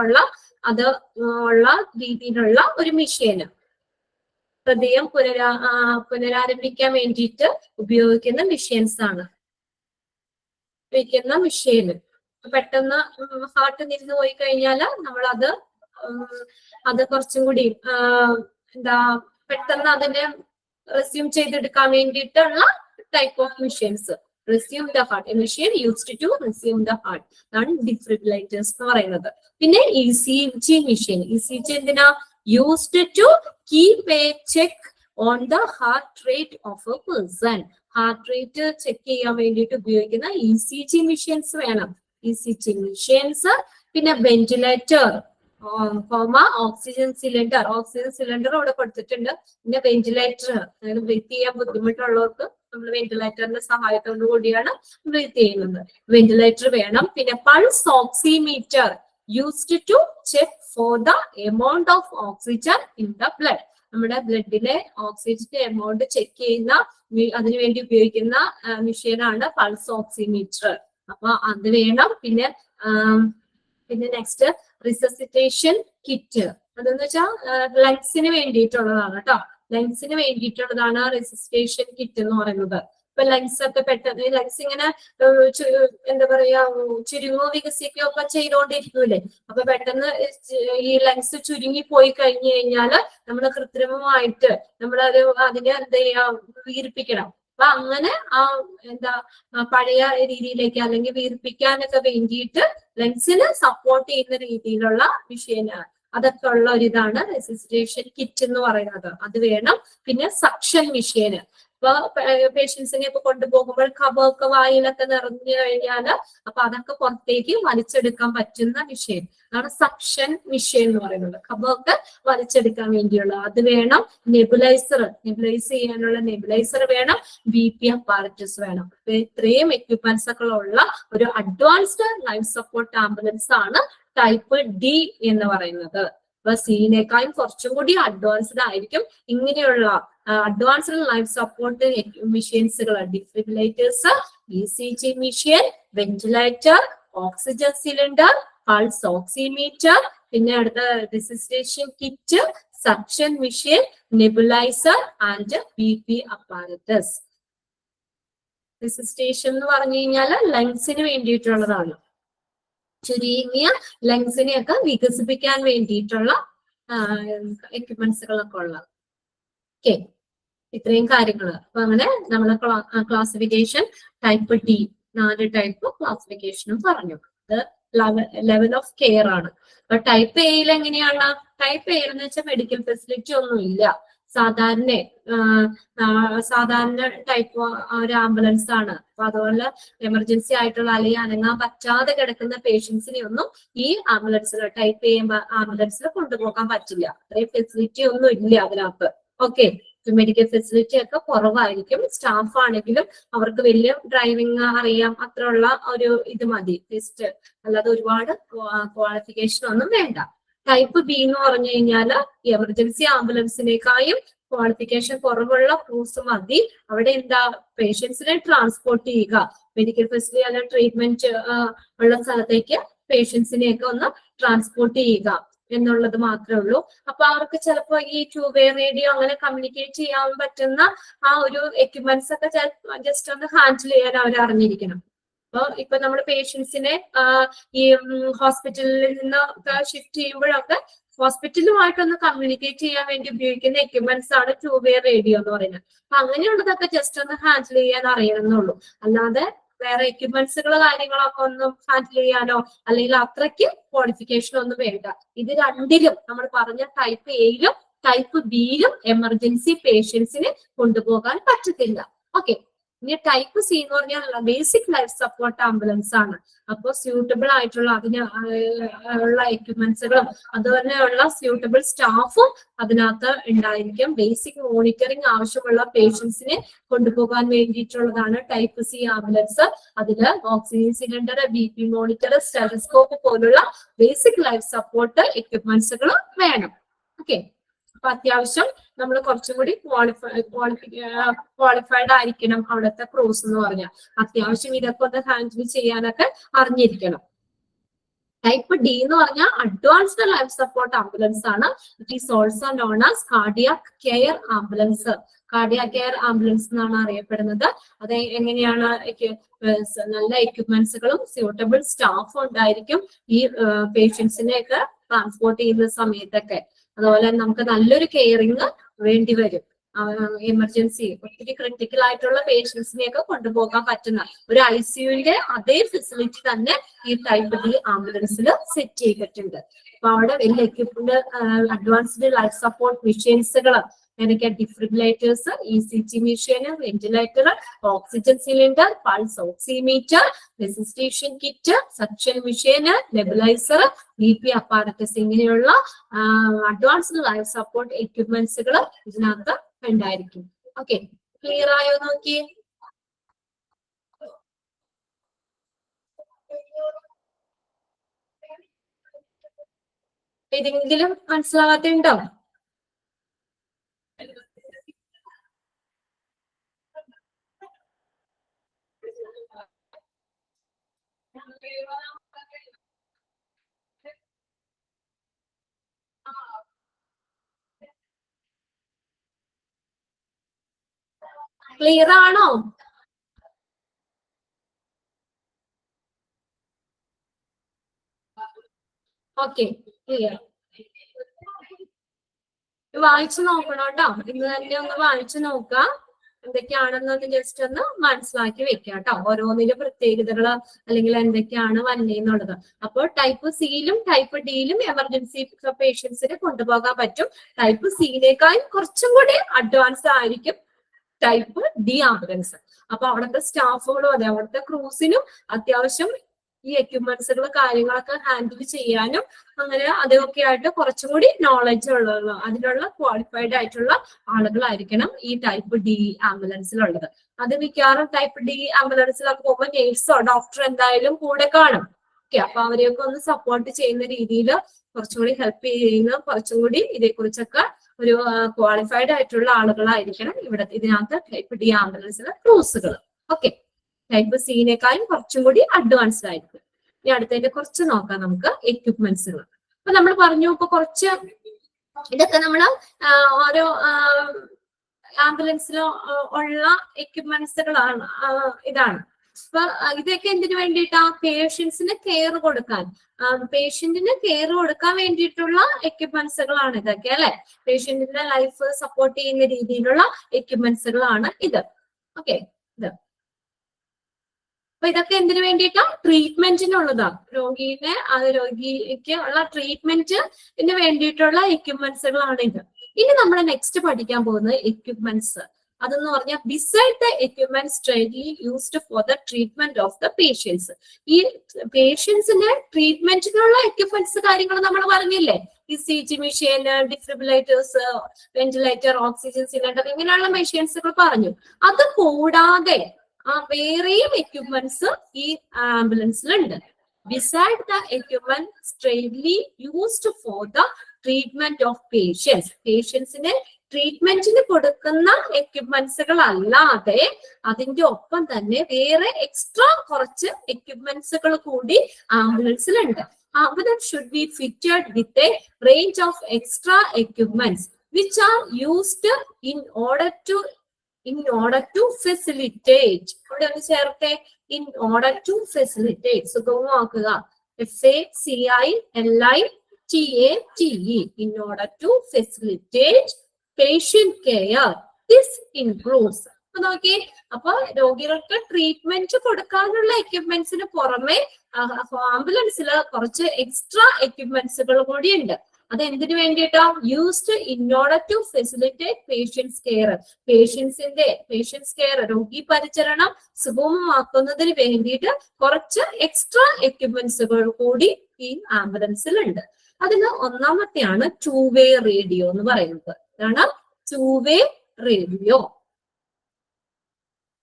ഉള്ള രീതിയിലുള്ള ഒരു മെഷീന്, ഹൃദയം പുനരാരംഭിക്കാൻ വേണ്ടിയിട്ട് ഉപയോഗിക്കുന്ന മെഷീൻസ് ആണ്. ഉപയോഗിക്കുന്ന മെഷീന് പെട്ടെന്ന് ഹാർട്ട് നിന്നു പോയി കഴിഞ്ഞാൽ നമ്മൾ അത് കുറച്ചും കൂടി പെട്ടെന്ന് അതിനെ റെസ്യൂം ചെയ്തെടുക്കാൻ വേണ്ടിയിട്ടുള്ള type of machines. Resume the heart, a machine used to resume the heart, അതാണ് ഡിഫിബ്രിലേറ്റേഴ്സ് എന്ന് പറയുന്നത്. പിന്നെ ECG മെഷീൻ. ECG എന്തിനാ? Used to keep a check on the heart rate of a person. Heart rate check ചെയ്യാൻ വേണ്ടിയിട്ട് ഉപയോഗിക്കുന്ന ECG machines വേണം. ECG machines. പിന്നെ ventilator, oxygen cylinder. Oxygen cylinder ഇവിടെ കൊടുത്തിട്ടുണ്ട്. പിന്നെ വെന്റിലേറ്റർ, അതായത് ബ്രീത്ത് ചെയ്യാൻ ബുദ്ധിമുട്ടുള്ളവർക്ക് നമ്മൾ വെന്റിലേറ്ററിന്റെ സഹായത്തോടു കൂടിയാണ് ബ്രീത്ത് ചെയ്യുന്നത്. വെന്റിലേറ്റർ വേണം. പിന്നെ pulse oximeter used to check for the amount of oxygen in the blood. നമ്മുടെ ബ്ലഡിലെ ഓക്സിജന്റെ എമൗണ്ട് ചെക്ക് ചെയ്യുന്ന അതിനുവേണ്ടി ഉപയോഗിക്കുന്ന മെഷീനാണ് പൾസ് ഓക്സിമീറ്റർ. അപ്പൊ അത് വേണം. പിന്നെ നെക്സ്റ്റ് റിസസിറ്റേഷൻ കിറ്റ്. അതെന്ന് വെച്ചാൽ ലങ്സിന് വേണ്ടിയിട്ടുള്ളതാണ് കേട്ടോ. ലങ്സിന് വേണ്ടിയിട്ടുള്ളതാണ് റിസസിറ്റേഷൻ കിറ്റ് എന്ന് പറയുന്നത്. ഇപ്പൊ ലങ്സ് ഒക്കെ പെട്ടെന്ന് ലങ്സ് ഇങ്ങനെ എന്താ പറയാ ചുരുങ്ങോ വികസിക്കുകയോ ഒക്കെ ചെയ്തുകൊണ്ടിരിക്കൂലേ. അപ്പൊ പെട്ടെന്ന് ഈ ലങ്സ് ചുരുങ്ങി പോയി കഴിഞ്ഞു കഴിഞ്ഞാല് നമ്മൾ കൃത്രിമമായിട്ട് അതിനെ എന്ത് ചെയ്യാ വീർപ്പിക്കണം. അപ്പൊ അങ്ങനെ പഴയ രീതിയിലേക്ക് അല്ലെങ്കിൽ വീർപ്പിക്കാനൊക്കെ വേണ്ടിയിട്ട് ലങ്സിന് സപ്പോർട്ട് ചെയ്യുന്ന രീതിയിലുള്ള മെഷീൻ അതൊക്കെ ഉള്ള ഒരിതാണ് റെസിസ്റ്റേഷൻ കിറ്റ് എന്ന് പറയുന്നത്. അത് വേണം. പിന്നെ സക്ഷൻ മെഷീന്. അപ്പൊ പേഷ്യൻസിനെ ഇപ്പൊ കൊണ്ടുപോകുമ്പോൾ കഫമൊക്കെ വായിലൊക്കെ നിറഞ്ഞു കഴിഞ്ഞാല് അപ്പൊ അതൊക്കെ പുറത്തേക്ക് വലിച്ചെടുക്കാൻ പറ്റുന്ന മെഷീൻ അതാണ് സക്ഷൻ മെഷീൻ എന്ന് പറയുന്നത്. കഫമൊക്കെ വലിച്ചെടുക്കാൻ വേണ്ടിയുള്ള അത് വേണം. നെബുലൈസ് ചെയ്യാനുള്ള നെബുലൈസർ വേണം. BP അപ്പാരറ്റസ് വേണം. ഇത്രയും എക്യുപ്മെന്റ്സ് ഒക്കെ ഉള്ള ഒരു അഡ്വാൻസ്ഡ് ലൈഫ് സപ്പോർട്ട് ആംബുലൻസ് ആണ് ടൈപ്പ് D എന്ന് പറയുന്നത്. അപ്പൊ സിനേക്കാളും കുറച്ചും കൂടി അഡ്വാൻസ്ഡ് ആയിരിക്കും ഇങ്ങനെയുള്ള അഡ്വാൻസ്ഡ് ലൈഫ് സപ്പോർട്ട് മെഷീൻസുകൾ. Defibrillators, ECG machine, ventilator, oxygen cylinder, pulse oximeter, പിന്നെ അടുത്ത resuscitation kit, suction machine, nebuliser and BP apparatus. Resuscitation എന്ന് പറഞ്ഞു കഴിഞ്ഞാൽ ലങ്സിന് വേണ്ടിയിട്ടുള്ളതാണ്. ചുരുങ്ങിയ ലങ്സിനെയൊക്കെ വികസിപ്പിക്കാൻ വേണ്ടിയിട്ടുള്ള എക്യുപ്മെന്റ്സുകളൊക്കെ ഉള്ളത്. ഓക്കെ, ഇത്രയും കാര്യങ്ങൾ. അപ്പൊ അങ്ങനെ നമ്മളെ ക്ലാസിഫിക്കേഷൻ ടൈപ്പ് D 4 ടൈപ്പ് ക്ലാസിഫിക്കേഷനും പറഞ്ഞു. ഇത് ലെവൽ ഓഫ് കെയർ ആണ്. അപ്പൊ ടൈപ്പ് എയിൽ എങ്ങനെയാണ്? ടൈപ്പ് എ എന്ന് വെച്ചാൽ മെഡിക്കൽ ഫെസിലിറ്റി ഒന്നും ഇല്ല. സാധാരണ ടൈപ്പ് ഒരു ആംബുലൻസ് ആണ്. അപ്പൊ അതുപോലെ എമർജൻസി ആയിട്ടുള്ള അല്ലെങ്കിൽ അനങ്ങാൻ പറ്റാതെ കിടക്കുന്ന പേഷ്യൻസിനെ ഒന്നും ഈ ആംബുലൻസിൽ ടൈപ്പ് എ ആംബുലൻസിൽ കൊണ്ടുപോകാൻ പറ്റില്ല. അത്രയും ഫെസിലിറ്റി ഒന്നും ഇല്ല അതിനകത്ത്. ഓക്കെ, മെഡിക്കൽ ഫെസിലിറ്റി ഒക്കെ കുറവായിരിക്കും. സ്റ്റാഫ് ആണെങ്കിലും അവർക്ക് വലിയ ഡ്രൈവിംഗ് അറിയാം, അത്രയുള്ള ഒരു ഇത് മതി ടെസ്റ്റ്, അല്ലാതെ ഒരുപാട് ക്വാളിഫിക്കേഷൻ ഒന്നും വേണ്ട. ടൈപ്പ് B എന്ന് പറഞ്ഞു കഴിഞ്ഞാൽ എമർജൻസി ആംബുലൻസിനേക്കാളും ക്വാളിഫിക്കേഷൻ കുറവുള്ള ക്രൂസ് മതി. അവിടെ എന്താ, പേഷ്യൻസിനെ ട്രാൻസ്പോർട്ട് ചെയ്യുക, മെഡിക്കൽ ഫെസിലിറ്റി അല്ല ട്രീറ്റ്മെന്റ് ഉള്ള സ്ഥലത്തേക്ക് പേഷ്യൻസിനെയൊക്കെ ഒന്ന് ട്രാൻസ്പോർട്ട് ചെയ്യുക എന്നുള്ളത് മാത്രമേ ഉള്ളൂ. അപ്പൊ അവർക്ക് ചിലപ്പോ ഈ 2-വേ റേഡിയോ അങ്ങനെ കമ്മ്യൂണിക്കേറ്റ് ചെയ്യാൻ പറ്റുന്ന ആ ഒരു എക്യുപ്മെന്റ്സ് ഒക്കെ ജസ്റ്റ് ഒന്ന് ഹാൻഡിൽ ചെയ്യാൻ അവർ അറിഞ്ഞിരിക്കണം. അപ്പൊ ഇപ്പൊ നമ്മുടെ പേഷ്യൻസിനെ ഈ ഹോസ്പിറ്റലിൽ നിന്ന് ഷിഫ്റ്റ് ചെയ്യുമ്പോഴൊക്കെ ഹോസ്പിറ്റലുമായിട്ടൊന്ന് കമ്മ്യൂണിക്കേറ്റ് ചെയ്യാൻ വേണ്ടി ഉപയോഗിക്കുന്ന എക്യുപ്മെന്റ്സ് ആണ് 2-വേ റേഡിയോ എന്ന് പറയുന്നത്. അപ്പൊ അങ്ങനെയുള്ളതൊക്കെ ജസ്റ്റ് ഒന്ന് ഹാൻഡിൽ ചെയ്യാൻ അറിയണമെന്നുള്ളൂ. അല്ലാതെ വേറെ എക്യുപ്മെന്റ്സുകൾ കാര്യങ്ങളൊക്കെ ഒന്നും ഹാൻഡിൽ ചെയ്യാനോ അല്ലെങ്കിൽ അത്രയ്ക്ക് ക്വാളിഫിക്കേഷൻ ഒന്നും വേണ്ട. ഇത് രണ്ടിലും നമ്മൾ പറഞ്ഞ ടൈപ്പ് എയിലും ടൈപ്പ് ബിയിലും എമർജൻസി പേഷ്യൻസിന് കൊണ്ടുപോകാൻ പറ്റത്തില്ല. ഓക്കെ, ഇനി ടൈപ്പ് സി എന്ന് പറഞ്ഞാൽ ബേസിക് ലൈഫ് സപ്പോർട്ട് ആംബുലൻസ് ആണ്. അപ്പോൾ സ്യൂട്ടബിൾ ആയിട്ടുള്ള അതിന് ഉള്ള എക്യുപ്മെന്റ്സുകളും അതുപോലെയുള്ള സ്യൂട്ടബിൾ സ്റ്റാഫും അതിനകത്ത് ഉണ്ടായിരിക്കും. ബേസിക് മോണിറ്ററിംഗ് ആവശ്യമുള്ള പേഷ്യൻസിനെ കൊണ്ടുപോകാൻ വേണ്ടിയിട്ടുള്ളതാണ് ടൈപ്പ് സി ആംബുലൻസ്. അതില് oxygen cylinder, BP monitor, stethoscope പോലുള്ള ബേസിക് ലൈഫ് സപ്പോർട്ട് എക്യുപ്മെന്റ്സുകൾ വേണം. ഓക്കെ, അപ്പൊ അത്യാവശ്യം നമ്മൾ കുറച്ചും കൂടി ക്വാളിഫൈഡ് ആയിരിക്കണം അവിടുത്തെ ക്രൂസ് എന്ന് പറഞ്ഞാൽ. അത്യാവശ്യം ഇതൊക്കെ ഒന്ന് ഹാൻഡിൽ ചെയ്യാനൊക്കെ അറിഞ്ഞിരിക്കണം. ടൈപ്പ് D എന്ന് പറഞ്ഞാൽ അഡ്വാൻസ്ഡ് ലൈഫ് സപ്പോർട്ട് ആംബുലൻസ് ആണ്. It is also known as cardiac care ambulance. Cardiac care ambulance എന്നാണ് അറിയപ്പെടുന്നത്. അത് എങ്ങനെയാണ്? നല്ല എക്യുപ്മെന്റ്സുകളും സ്യൂട്ടബിൾ സ്റ്റാഫും ഉണ്ടായിരിക്കും ഈ പേഷ്യൻസിനെ ഒക്കെ ട്രാൻസ്പോർട്ട് ചെയ്യുന്ന സമയത്തൊക്കെ. അതുപോലെ നമുക്ക് നല്ലൊരു കെയറിങ് വേണ്ടി വരും. എമർജൻസി ഒത്തിരി ക്രിട്ടിക്കൽ ആയിട്ടുള്ള പേഷ്യൻസിനെയൊക്കെ കൊണ്ടുപോകാൻ പറ്റുന്ന ഒരു ICUവിന്റെ അതേ ഫെസിലിറ്റി തന്നെ ഈ ടൈപ്പ് D ആംബുലൻസിൽ സെറ്റ് ചെയ്തിട്ടുണ്ട്. അപ്പൊ അവിടെ വലിയ എക്യുപ്മെന്റ് അഡ്വാൻസ്ഡ് ലൈഫ് സപ്പോർട്ട് മെഷീൻസുകൾ ഏതൊക്കെ? ഡിഫിബ്രിലേറ്റേഴ്സ്, ECG machine, ventilator, oxygen cylinder, pulse oximeter, റെസിസ്റ്റേഷൻ kit, suction machine, nebuliser, BP apparatus, ഇങ്ങനെയുള്ള അഡ്വാൻസ്ഡ് ലൈഫ് സപ്പോർട്ട് എക്യുപ്മെന്റ്സുകൾ ഇതിനകത്ത് ഉണ്ടായിരിക്കും. ഓക്കെ, ക്ലിയർ ആയോ? നോക്കി ഏതെങ്കിലും മനസ്സിലാവാത്തുണ്ടോ? ക്ലിയർ ആണോ? Okay, clear. വായിച്ചു നോക്കണം കേട്ടോ. ഇന്ന് തന്നെ ഒന്ന് വായിച്ചു നോക്കാം. എന്തൊക്കെയാണെന്നൊന്ന് ജസ്റ്റ് ഒന്ന് മനസ്സിലാക്കി വെക്കുക കേട്ടോ. ഓരോന്നിലും പ്രത്യേകതകള് അല്ലെങ്കിൽ എന്തൊക്കെയാണ് വന്നേന്നുള്ളത്. അപ്പോൾ ടൈപ്പ് സിയിലും ടൈപ്പ് ഡിയിലും എമർജൻസി പേഷ്യൻസിനെ കൊണ്ടുപോകാൻ പറ്റും. ടൈപ്പ് സിയിനേക്കാൾ കുറച്ചും കൂടി അഡ്വാൻസ് ആയിരിക്കും ടൈപ്പ് ഡി ആംബുലൻസ്. അപ്പൊ അവിടുത്തെ സ്റ്റാഫുകളും അതെ അവിടുത്തെ ക്രൂസിനും അത്യാവശ്യം ഈ എക്യുപ്മെന്റ്സുകൾ കാര്യങ്ങളൊക്കെ ഹാൻഡിൽ ചെയ്യാനും അങ്ങനെ അതൊക്കെ ആയിട്ട് കുറച്ചും കൂടി നോളജ് ഉള്ള അതിനുള്ള ക്വാളിഫൈഡ് ആയിട്ടുള്ള ആളുകളായിരിക്കണം ഈ ടൈപ്പ് ഡി ആംബുലൻസിലുള്ളത്. അത് മിക്കവാറും ടൈപ്പ് ഡി ആംബുലൻസിലൊക്കെ പോകുമ്പോൾ നേഴ്സോ ഡോക്ടർ എന്തായാലും കൂടെ കാണും. ഓക്കെ, അപ്പൊ അവരെയൊക്കെ ഒന്ന് സപ്പോർട്ട് ചെയ്യുന്ന രീതിയിൽ കുറച്ചും കൂടി ഹെൽപ്പ് ചെയ്യുന്ന കുറച്ചും കൂടി ഇതേക്കുറിച്ചൊക്കെ ഒരു ക്വാളിഫൈഡ് ആയിട്ടുള്ള ആളുകളായിരിക്കണം ഇവിടെ ഇതിനകത്ത് ടൈപ്പ് ഡി ആംബുലൻസിലെ ക്രൂസുകൾ. ഓക്കെ, ടൈപ്പ് സിനേക്കാളും കുറച്ചും കൂടി അഡ്വാൻസ്ഡ് ആയിരിക്കും. ഇനി അടുത്തതിന്റെ കുറച്ച് നോക്കാം നമുക്ക് എക്യുപ്മെന്റ്സുകൾ. അപ്പൊ നമ്മൾ പറഞ്ഞു ഇപ്പൊ കുറച്ച് ഇതൊക്കെ നമ്മൾ ഓരോ ആംബുലൻസിലോ ഉള്ള എക്യുപ്മെന്റ്സുകളാണ്. ഇതാണ് അപ്പൊ ഇതൊക്കെ എന്തിനു വേണ്ടിയിട്ടാ? പേഷ്യൻസിന് കെയർ കൊടുക്കാൻ, പേഷ്യന്റിന് കെയർ കൊടുക്കാൻ വേണ്ടിയിട്ടുള്ള എക്യുപ്മെന്റ്സുകളാണ് ഇതൊക്കെ അല്ലെ. പേഷ്യന്റിന്റെ ലൈഫ് സപ്പോർട്ട് ചെയ്യുന്ന രീതിയിലുള്ള എക്യുപ്മെന്റ്സുകളാണ് ഇത്. ഓക്കെ, ഇത് അപ്പൊ ഇതൊക്കെ എന്തിനു വേണ്ടിയിട്ടാ? ട്രീറ്റ്മെന്റിനുള്ളതാണ്. രോഗിക്ക് ഉള്ള ട്രീറ്റ്മെന്റിന് വേണ്ടിയിട്ടുള്ള എക്യുപ്മെന്റ്സുകളാണ് ഇത്. ഇനി നമ്മൾ നെക്സ്റ്റ് പഠിക്കാൻ പോകുന്നത് എക്യുപ്മെന്റ്സ്. അതെന്ന് പറഞ്ഞാൽ beside the equipments mainly used for the treatment of the patients. ഈ പേഷ്യൻസിന് ട്രീറ്റ്മെന്റിനുള്ള എക്യുപ്മെന്റ്സ് കാര്യങ്ങൾ നമ്മൾ പറഞ്ഞില്ലേ, ECG machine, defibrillators, ventilator, oxygen cylinder, ഇങ്ങനെയുള്ള മെഷീൻസുകൾ പറഞ്ഞു. അത് കൂടാതെ വേറെയും എക്യുപ്മെന്റ്സ് ഈ ആംബുലൻസിലുണ്ട്. Beside the equipments mainly used for the treatment of patients. പേഷ്യൻസിന് ട്രീറ്റ്മെന്റിന് കൊടുക്കുന്ന എക്യുപ്മെന്റ്സുകൾ അല്ലാതെ അതിന്റെ ഒപ്പം തന്നെ വേറെ എക്സ്ട്രാ കുറച്ച് എക്യുപ്മെന്റ്സുകൾ കൂടി ആംബുലൻസിലുണ്ട്. Ambulance should be fitted with a range of extra equipments which are used in order to facilitate. ഇവിടെ ഒന്ന് ചേർത്തെ, in order to facilitate. സുഗമമാക്കുക. FACILITATE, in order to facilitate patient care. This includes. അപ്പൊ നോക്കി, അപ്പൊ രോഗികൾക്ക് ട്രീറ്റ്മെന്റ് കൊടുക്കാനുള്ള എക്യുപ്മെന്റ്സിന് പുറമെ ആംബുലൻസിൽ കുറച്ച് എക്സ്ട്രാ എക്യുപ്മെന്റ്സുകൾ കൂടി ഉണ്ട്. അത് എന്തിനു വേണ്ടിയിട്ടാ? Used in order to facilitate patients care. Patients care, രോഗി പരിചരണം സുഗമമാക്കുന്നതിന് വേണ്ടിയിട്ട് കുറച്ച് എക്സ്ട്രാ എക്യുപ്മെന്റ്സുകൾ കൂടി ഈ ആംബുലൻസിലുണ്ട്. അതിന് ഒന്നാമത്തെയാണ് ടു വേ റേഡിയോ എന്ന് പറയുന്നത്. ഇതാണ് two way radio.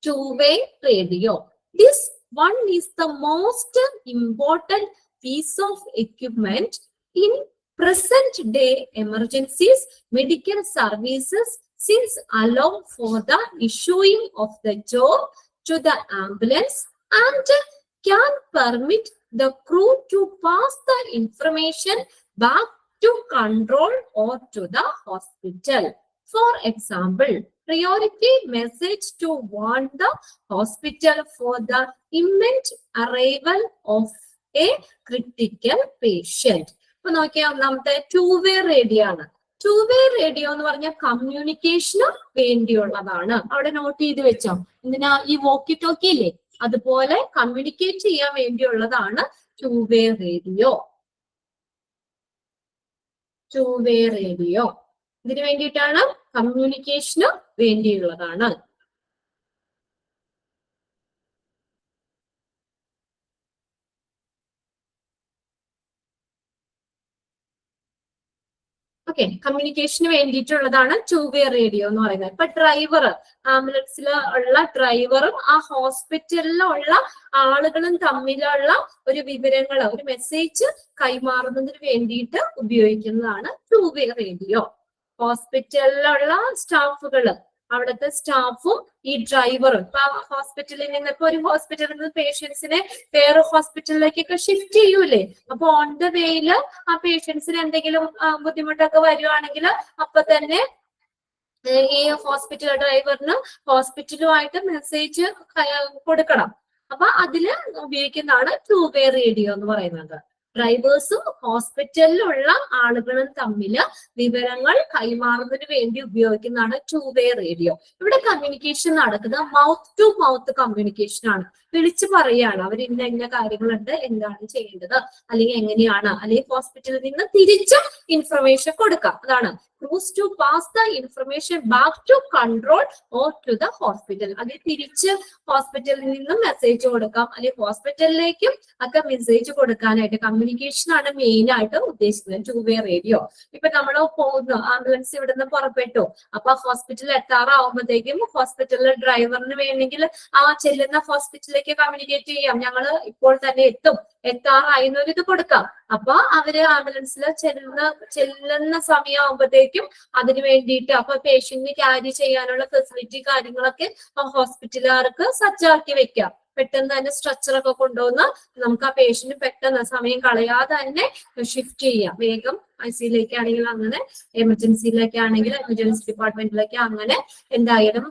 Two way radio. This one is the most important piece of equipment in present day emergencies medical services, since allow for the issuing of the job to the ambulance and can permit the crew to pass the information back to control or to the hospital. For example, priority message to warn the hospital for the imminent arrival of a critical patient. ഇപ്പൊ നോക്കിയാൽ ഒന്നാമത്തെ to way radio ആണ്. To way radio എന്ന് പറഞ്ഞാൽ കമ്മ്യൂണിക്കേഷന് വേണ്ടിയുള്ളതാണ്. അവിടെ not ചെയ്ത് വെച്ചോ. എന്തിനാ? ഈ വോക്കി ടോക്കി ഇല്ലേ, അതുപോലെ കമ്മ്യൂണിക്കേറ്റ് ചെയ്യാൻ വേണ്ടിയുള്ളതാണ് to way radio. Two way radio ഇതിനു വേണ്ടിയിട്ടാണ്, കമ്മ്യൂണിക്കേഷന് വേണ്ടിയുള്ളതാണ്. ഓക്കെ, കമ്മ്യൂണിക്കേഷന് വേണ്ടിയിട്ടുള്ളതാണ് ടു വേ റേഡിയോ എന്ന് പറയുന്നത്. ഇപ്പൊ ഡ്രൈവർ, ആംബുലൻസിൽ ഉള്ള ഡ്രൈവറും ആ ഹോസ്പിറ്റലിലുള്ള ആളുകളും തമ്മിലുള്ള ഒരു വിവരങ്ങൾ, ഒരു മെസ്സേജ് കൈമാറുന്നതിന് വേണ്ടിയിട്ട് ഉപയോഗിക്കുന്നതാണ് ടു വേ റേഡിയോ. ഹോസ്പിറ്റലിലുള്ള സ്റ്റാഫുകള്, അവിടുത്തെ സ്റ്റാഫും ഈ ഡ്രൈവറും, ഇപ്പൊ ഹോസ്പിറ്റലിൽ നിന്ന്, ഇപ്പൊ ഒരു ഹോസ്പിറ്റലിൽ നിന്ന് പേഷ്യൻസിനെ വേറെ ഹോസ്പിറ്റലിലേക്കൊക്കെ ഷിഫ്റ്റ് ചെയ്യൂലേ, അപ്പൊ ഓൺ ദ വേയില് ആ പേഷ്യൻസിന് എന്തെങ്കിലും ബുദ്ധിമുട്ടൊക്കെ വരുവാണെങ്കിൽ അപ്പൊ തന്നെ ഈ ഹോസ്പിറ്റൽ ഡ്രൈവറിന് ഹോസ്പിറ്റലുമായിട്ട് മെസ്സേജ് കൊടുക്കണം. അപ്പൊ അതില് ഉപയോഗിക്കുന്നതാണ് ടു വേ റേഡിയോ എന്ന് പറയുന്നത്. ഡ്രൈവേഴ്സും ഹോസ്പിറ്റലിലുള്ള ആളുകളും തമ്മിൽ വിവരങ്ങൾ കൈമാറുന്നതിന് വേണ്ടി ഉപയോഗിക്കുന്നതാണ് ടു വേ റേഡിയോ. ഇവിടെ കമ്മ്യൂണിക്കേഷൻ നടക്കുന്നത് മൗത്ത് ടു മൗത്ത് കമ്മ്യൂണിക്കേഷൻ ആണ്. വിളിച്ചു പറയാണ് അവർ ഇന്ന കാര്യങ്ങളുണ്ട്, എന്താണ് ചെയ്യേണ്ടത്, അല്ലെങ്കിൽ എങ്ങനെയാണ്, അല്ലെങ്കിൽ ഹോസ്പിറ്റലിൽ നിന്ന് തിരിച്ചും ഇൻഫർമേഷൻ കൊടുക്കാം. അതാണ് crews to pass the information back to control or to the hospital. അല്ലെങ്കിൽ തിരിച്ച് ഹോസ്പിറ്റലിൽ നിന്നും മെസ്സേജ് കൊടുക്കാം, അല്ലെങ്കിൽ ഹോസ്പിറ്റലിലേക്കും ഒക്കെ മെസ്സേജ് കൊടുക്കാനായിട്ട് കമ്മ്യൂണിക്കേഷൻ ആണ് മെയിൻ ആയിട്ട് ഉദ്ദേശിക്കുന്നത് ടു വേ റേഡിയോ. ഇപ്പൊ നമ്മൾ പോകുന്നു, ആംബുലൻസ് ഇവിടെ നിന്ന് പുറപ്പെട്ടു, അപ്പൊ ഹോസ്പിറ്റലിൽ എത്താറാവുമ്പോഴത്തേക്കും ഹോസ്പിറ്റലിലെ ഡ്രൈവറിന് വേണമെങ്കിൽ ആ ചെല്ലുന്ന ഹോസ്പിറ്റലിലേക്ക് കമ്മ്യൂണിക്കേറ്റ് ചെയ്യാം, ഞങ്ങള് ഇപ്പോൾ തന്നെ എത്താറായി എന്നൊരു ഇത് കൊടുക്കാം. അപ്പൊ അവര് ആംബുലൻസിൽ ചെല്ലുന്ന സമയമാകുമ്പോഴത്തേക്കും അതിന് വേണ്ടിയിട്ട് അപ്പൊ പേഷ്യന്റിന് ക്യാരി ചെയ്യാനുള്ള ഫെസിലിറ്റി കാര്യങ്ങളൊക്കെ ഹോസ്പിറ്റലുകാർക്ക് സജ്ജാക്കി വെക്കാം. പെട്ടെന്ന് തന്നെ സ്ട്രെച്ചറൊക്കെ കൊണ്ടുവന്ന് നമുക്ക് ആ പേഷ്യന്റ് പെട്ടെന്ന് സമയം കളയാതെ തന്നെ ഷിഫ്റ്റ് ചെയ്യാം. വേഗം ICUലേക്ക് ആണെങ്കിൽ അങ്ങനെ, എമർജൻസിയിലേക്ക് ആണെങ്കിൽ എമർജൻസി ഡിപ്പാർട്ട്മെന്റിലേക്ക് അങ്ങനെ എന്തായാലും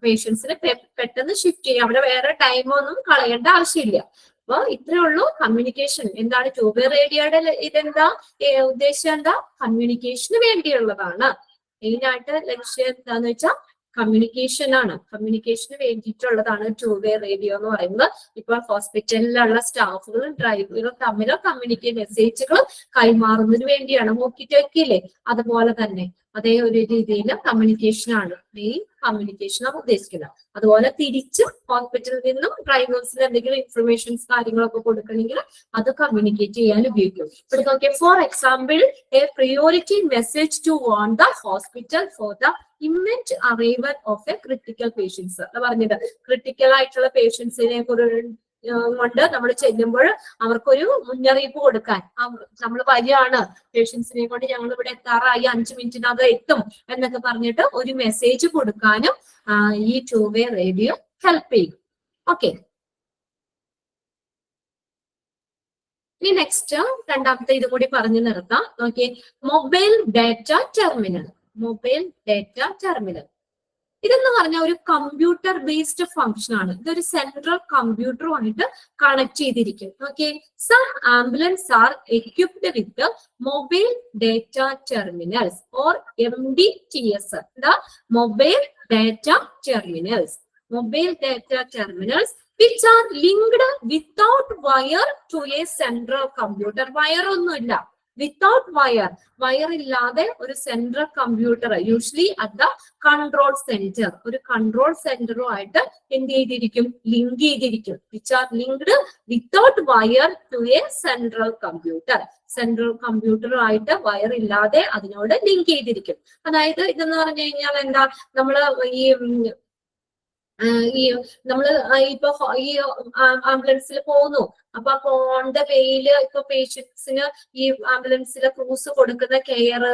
പേഷ്യൻസിനെ പെട്ടെന്ന് ഷിഫ്റ്റ് ചെയ്യാം. അവിടെ വേറെ ടൈമൊന്നും കളയേണ്ട ആവശ്യമില്ല. അപ്പൊ ഇത്രേ ഉള്ളൂ കമ്മ്യൂണിക്കേഷൻ. എന്താണ് ടു വേ റേഡിയോയുടെ ഇതെന്താ ഉദ്ദേശം? എന്താ? കമ്മ്യൂണിക്കേഷന് വേണ്ടിയുള്ളതാണ്. മെയിനായിട്ട് ലക്ഷ്യം എന്താന്ന് വെച്ചാൽ കമ്മ്യൂണിക്കേഷൻ ആണ്. കമ്മ്യൂണിക്കേഷന് വേണ്ടിയിട്ടുള്ളതാണ് ടു വേ റേഡിയോ എന്ന് പറയുന്നത്. ഇപ്പൊ ഹോസ്പിറ്റലിലുള്ള സ്റ്റാഫുകളും ഡ്രൈവറും തമ്മിലോ മെസ്സേജുകൾ കൈമാറുന്നതിന് വേണ്ടിയാണ്. നോക്കിയിട്ടൊക്കെയില്ലേ, അതുപോലെ തന്നെ അതേ ഒരു രീതിയിൽ കമ്മ്യൂണിക്കേഷൻ ആണ് മെയിൻ കമ്മ്യൂണിക്കേഷനാണ് ഉദ്ദേശിക്കുന്നത്. അതുപോലെ തിരിച്ച് ഹോസ്പിറ്റലിൽ നിന്നും ഡ്രൈവേഴ്സിന് എന്തെങ്കിലും ഇൻഫർമേഷൻസ് കാര്യങ്ങളൊക്കെ കൊടുക്കണമെങ്കിൽ അത് കമ്മ്യൂണിക്കേറ്റ് ചെയ്യാൻ ഉപയോഗിക്കും. ഇവിടെ നോക്കിയാൽ for example a priority message to warn the hospital for the immediate arrival of a critical patients. പറഞ്ഞത് ക്രിട്ടിക്കൽ ആയിട്ടുള്ള പേഷ്യൻസിനെ കൊണ്ട് നമ്മൾ ചെല്ലുമ്പോൾ അവർക്കൊരു മുന്നറിയിപ്പ് കൊടുക്കാൻ, നമ്മൾ വരികയാണ്, പേഷ്യൻസിനെ കൊണ്ട് ഞങ്ങൾ ഇവിടെ എത്താറായി, 5 മിനിറ്റിനകം എത്തും എന്നൊക്കെ പറഞ്ഞിട്ട് ഒരു മെസ്സേജ് കൊടുക്കാനും ഈ ടു വേ റേഡിയോ ഹെൽപ്പ് ചെയ്യും. ഓക്കെ, ഇനി നെക്സ്റ്റ് രണ്ടാമത്തെ ഇത് കൂടി പറഞ്ഞു നിർത്താം. നോക്കിയേ, mobile data terminal. Mobile data terminal ഇതെന്ന് പറഞ്ഞാൽ ഒരു കമ്പ്യൂട്ടർ ബേസ്ഡ് ഫംഗ്ഷൻ ആണ്. ഇതൊരു സെൻട്രൽ കമ്പ്യൂട്ടറുമായിട്ട് കണക്ട് ചെയ്തിരിക്കും. Okay, some ambulance are equipped with mobile data terminals or MDTS. എന്താ? Mobile data terminals. Mobile data terminals which are linked without wire to a central computer. Wire ഒന്നുമില്ല, without wire ഇല്ലാതെ ഒരു central computer usually at the control centre, ഒരു control സെന്ററുമായിട്ട് എന്ത് ചെയ്തിരിക്കും? Link ചെയ്തിരിക്കും. Which are linked without wire to a central computer. Central കമ്പ്യൂട്ടറുമായിട്ട് wire ഇല്ലാതെ അതിനോട് ലിങ്ക് ചെയ്തിരിക്കും. അതായത് ഇതെന്ന് പറഞ്ഞു കഴിഞ്ഞാൽ എന്താ, നമ്മള് നമ്മള് ഇപ്പൊ ഈ ആംബുലൻസിൽ പോകുന്നു, അപ്പൊ ഓൺ ദ വേയില് ഇപ്പൊ പേഷ്യൻസിന് ഈ ആംബുലൻസിലെ ക്രൂസ് കൊടുക്കുന്ന കെയർ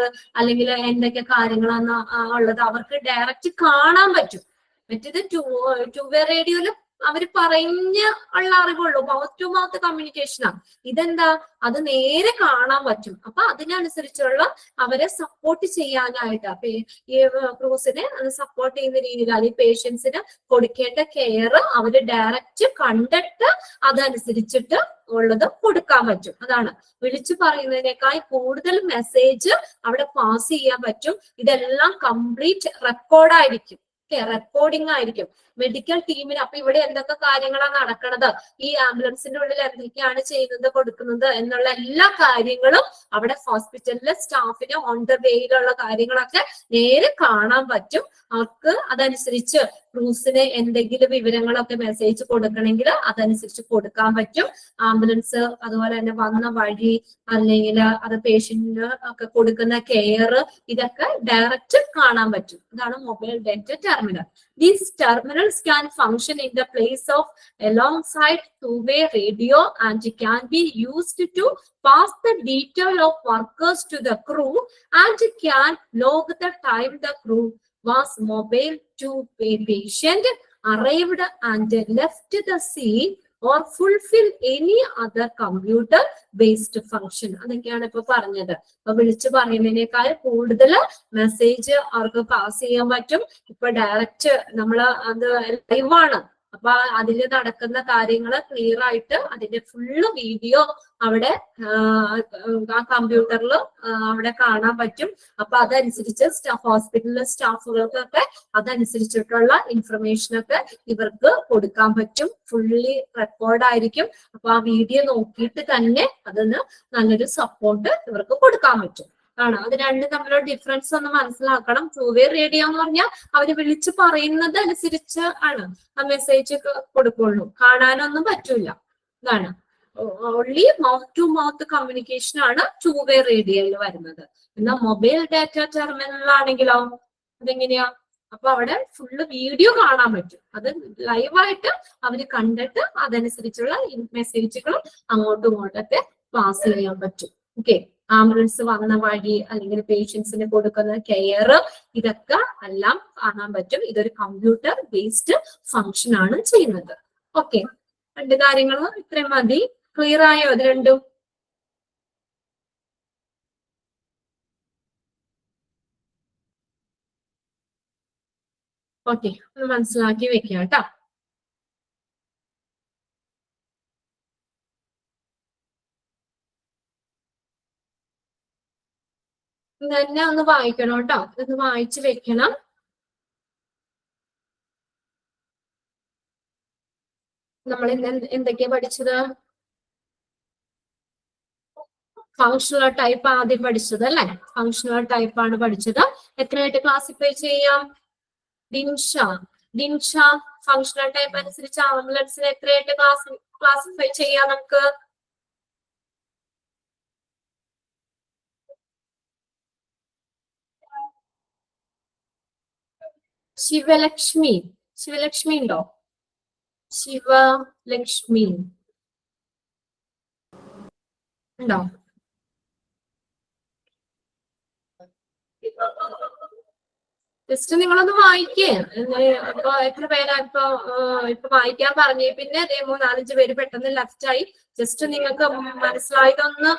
അല്ലെങ്കിൽ എന്തൊക്കെ കാര്യങ്ങളാണ് ഉള്ളത് അവർക്ക് ഡയറക്റ്റ് കാണാൻ പറ്റും. മറ്റേത് ടു വേ റേഡിയോയില് അവര് പറഞ്ഞ ഉള്ള അറിവുള്ളൂ, മൗത്ത് ടു മൗത്ത് കമ്മ്യൂണിക്കേഷനാണ്. ഇതെന്താ? അത് നേരെ കാണാൻ പറ്റും. അപ്പൊ അതിനനുസരിച്ചുള്ള അവരെ സപ്പോർട്ട് ചെയ്യാനായിട്ട് ഈ ക്രൂസിനെ സപ്പോർട്ട് ചെയ്യുന്ന രീതിയിൽ അല്ലെങ്കിൽ പേഷ്യൻസിന് കൊടുക്കേണ്ട കെയർ അവര് ഡയറക്റ്റ് കണ്ടിട്ട് അതനുസരിച്ചിട്ട് ഉള്ളത് കൊടുക്കാൻ പറ്റും. അതാണ് വിളിച്ചു പറയുന്നതിനേക്കാൾ കൂടുതൽ മെസ്സേജ് അവിടെ പാസ് ചെയ്യാൻ പറ്റും. ഇതെല്ലാം കംപ്ലീറ്റ് റെക്കോർഡായിരിക്കും. റെക്കോർഡിംഗ് ആയിരിക്കും മെഡിക്കൽ ടീമിന്. അപ്പൊ ഇവിടെ എന്തൊക്കെ കാര്യങ്ങളാണ് നടക്കുന്നത്, ഈ ആംബുലൻസിന്റെ ഉള്ളിൽ എന്തൊക്കെയാണ് ചെയ്യുന്നത് കൊടുക്കുന്നത് എന്നുള്ള എല്ലാ കാര്യങ്ങളും അവിടെ ഹോസ്പിറ്റലിലെ സ്റ്റാഫിന് ഓൺ ദ വേയിലുള്ള കാര്യങ്ങളൊക്കെ നേരെ കാണാൻ പറ്റും. അവർക്ക് അതനുസരിച്ച് ക്രൂസിന് എന്തെങ്കിലും വിവരങ്ങളൊക്കെ മെസ്സേജ് കൊടുക്കണമെങ്കിൽ അതനുസരിച്ച് കൊടുക്കാൻ പറ്റും. ആംബുലൻസ് അതുപോലെ തന്നെ വന്ന വഴി അല്ലെങ്കിൽ അത് പേഷ്യന്റിന് ഒക്കെ കൊടുക്കുന്ന കെയർ ഇതൊക്കെ ഡയറക്റ്റ് കാണാൻ പറ്റും. ഇതാണ് mobile data terminal. These terminals can function in the place of alongside two-way radio and can be used to pass the detail of workers to the crew and can log the time the crew was mobile to a patient arrived and left the scene or fulfill any other computer based function. അതൊക്കെയാണ് ഇപ്പൊ പറഞ്ഞത്. അപ്പൊ വിളിച്ചു പറയുന്നതിനേക്കാൾ കൂടുതൽ message അവർക്ക് pass ചെയ്യാൻ പറ്റും. ഇപ്പൊ ഡയറക്റ്റ് നമ്മള് അത് ലൈവാണ്, അപ്പൊ അതിൽ നടക്കുന്ന കാര്യങ്ങൾ ക്ലിയർ ആയിട്ട് അതിന്റെ ഫുള്ള് വീഡിയോ അവിടെ ആ കമ്പ്യൂട്ടറിൽ അവിടെ കാണാൻ പറ്റും. അപ്പൊ അതനുസരിച്ച് ഹോസ്പിറ്റലിലെ സ്റ്റാഫുകൾക്കൊക്കെ അതനുസരിച്ചിട്ടുള്ള ഇൻഫർമേഷൻ ഒക്കെ ഇവർക്ക് കൊടുക്കാൻ പറ്റും. ഫുള്ളി റെക്കോർഡായിരിക്കും. അപ്പൊ ആ വീഡിയോ നോക്കിയിട്ട് തന്നെ അതിന് നല്ലൊരു സപ്പോർട്ട് ഇവർക്ക് കൊടുക്കാൻ പറ്റും. ആണ് അത് രണ്ടും തമ്മിലുള്ള ഡിഫറൻസ് ഒന്ന് മനസ്സിലാക്കണം. ടൂ വേ റേഡിയോ എന്ന് പറഞ്ഞാൽ അവര് വിളിച്ചു പറയുന്നത് അനുസരിച്ച് ആണ് ആ മെസ്സേജ് കൊടുക്കുള്ളൂ, കാണാനൊന്നും പറ്റൂല. ഇതാണ് only mouth to mouth communication ആണ് ടൂ വേ റേഡിയോയിൽ വരുന്നത്. എന്നാൽ മൊബൈൽ ഡാറ്റ ടെർമിനലാണെങ്കിലോ അതെങ്ങനെയാ? അപ്പൊ അവിടെ ഫുള്ള് വീഡിയോ കാണാൻ പറ്റും. അത് ലൈവായിട്ട് അവര് കണ്ടിട്ട് അതനുസരിച്ചുള്ള മെസ്സേജുകൾ അങ്ങോട്ടും ഇങ്ങോട്ടൊക്കെ പാസ് ചെയ്യാൻ പറ്റും. ഓക്കെ, ആംബുലൻസ് വന്ന വഴി അല്ലെങ്കിൽ പേഷ്യൻസിന് കൊടുക്കുന്ന കെയർ ഇതൊക്കെ എല്ലാം കാണാൻ പറ്റും. ഇതൊരു കമ്പ്യൂട്ടർ ബേസ്ഡ് ഫംഗ്ഷൻ ആണ് ചെയ്യുന്നത്. ഓക്കെ, രണ്ട് കാര്യങ്ങൾ ഇത്രയും മതി. ക്ലിയർ ആയോ അത് രണ്ടും? ഓക്കെ, ഒന്ന് മനസ്സിലാക്കി വെക്കാം കേട്ടോ. തന്നെ ഒന്ന് വായിക്കണം കേട്ടോ, ഇതൊന്ന് വായിച്ചു വെക്കണം. നമ്മൾ എന്തൊക്കെയാ പഠിച്ചത്? ഫങ്ഷണൽ ടൈപ്പ് ആദ്യം പഠിച്ചത് അല്ലെ? ഫങ്ഷണൽ ടൈപ്പ് ആണ് പഠിച്ചത്. എത്രയായിട്ട് ക്ലാസിഫൈ ചെയ്യാം? ഡിൻഷ ഫങ്ഷണൽ ടൈപ്പ് അനുസരിച്ച് ആംബുലൻസിനെ എത്രയായിട്ട് ക്ലാസിഫൈ ചെയ്യാം നമുക്ക്? ശിവലക്ഷ്മി ഉണ്ടോ? ശിവലക്ഷ്മി ഉണ്ടോ? ജസ്റ്റ് നിങ്ങളൊന്ന് വായിക്കേ. ഇപ്പൊ എത്ര പേരാ ഇപ്പൊ വായിക്കാൻ പറഞ്ഞേ? പിന്നെ അതേ 3-4 പേര് പെട്ടെന്ന് ലെഫ്റ്റ് ആയി. ജസ്റ്റ് നിങ്ങൾക്ക് മനസ്സിലായതൊന്ന്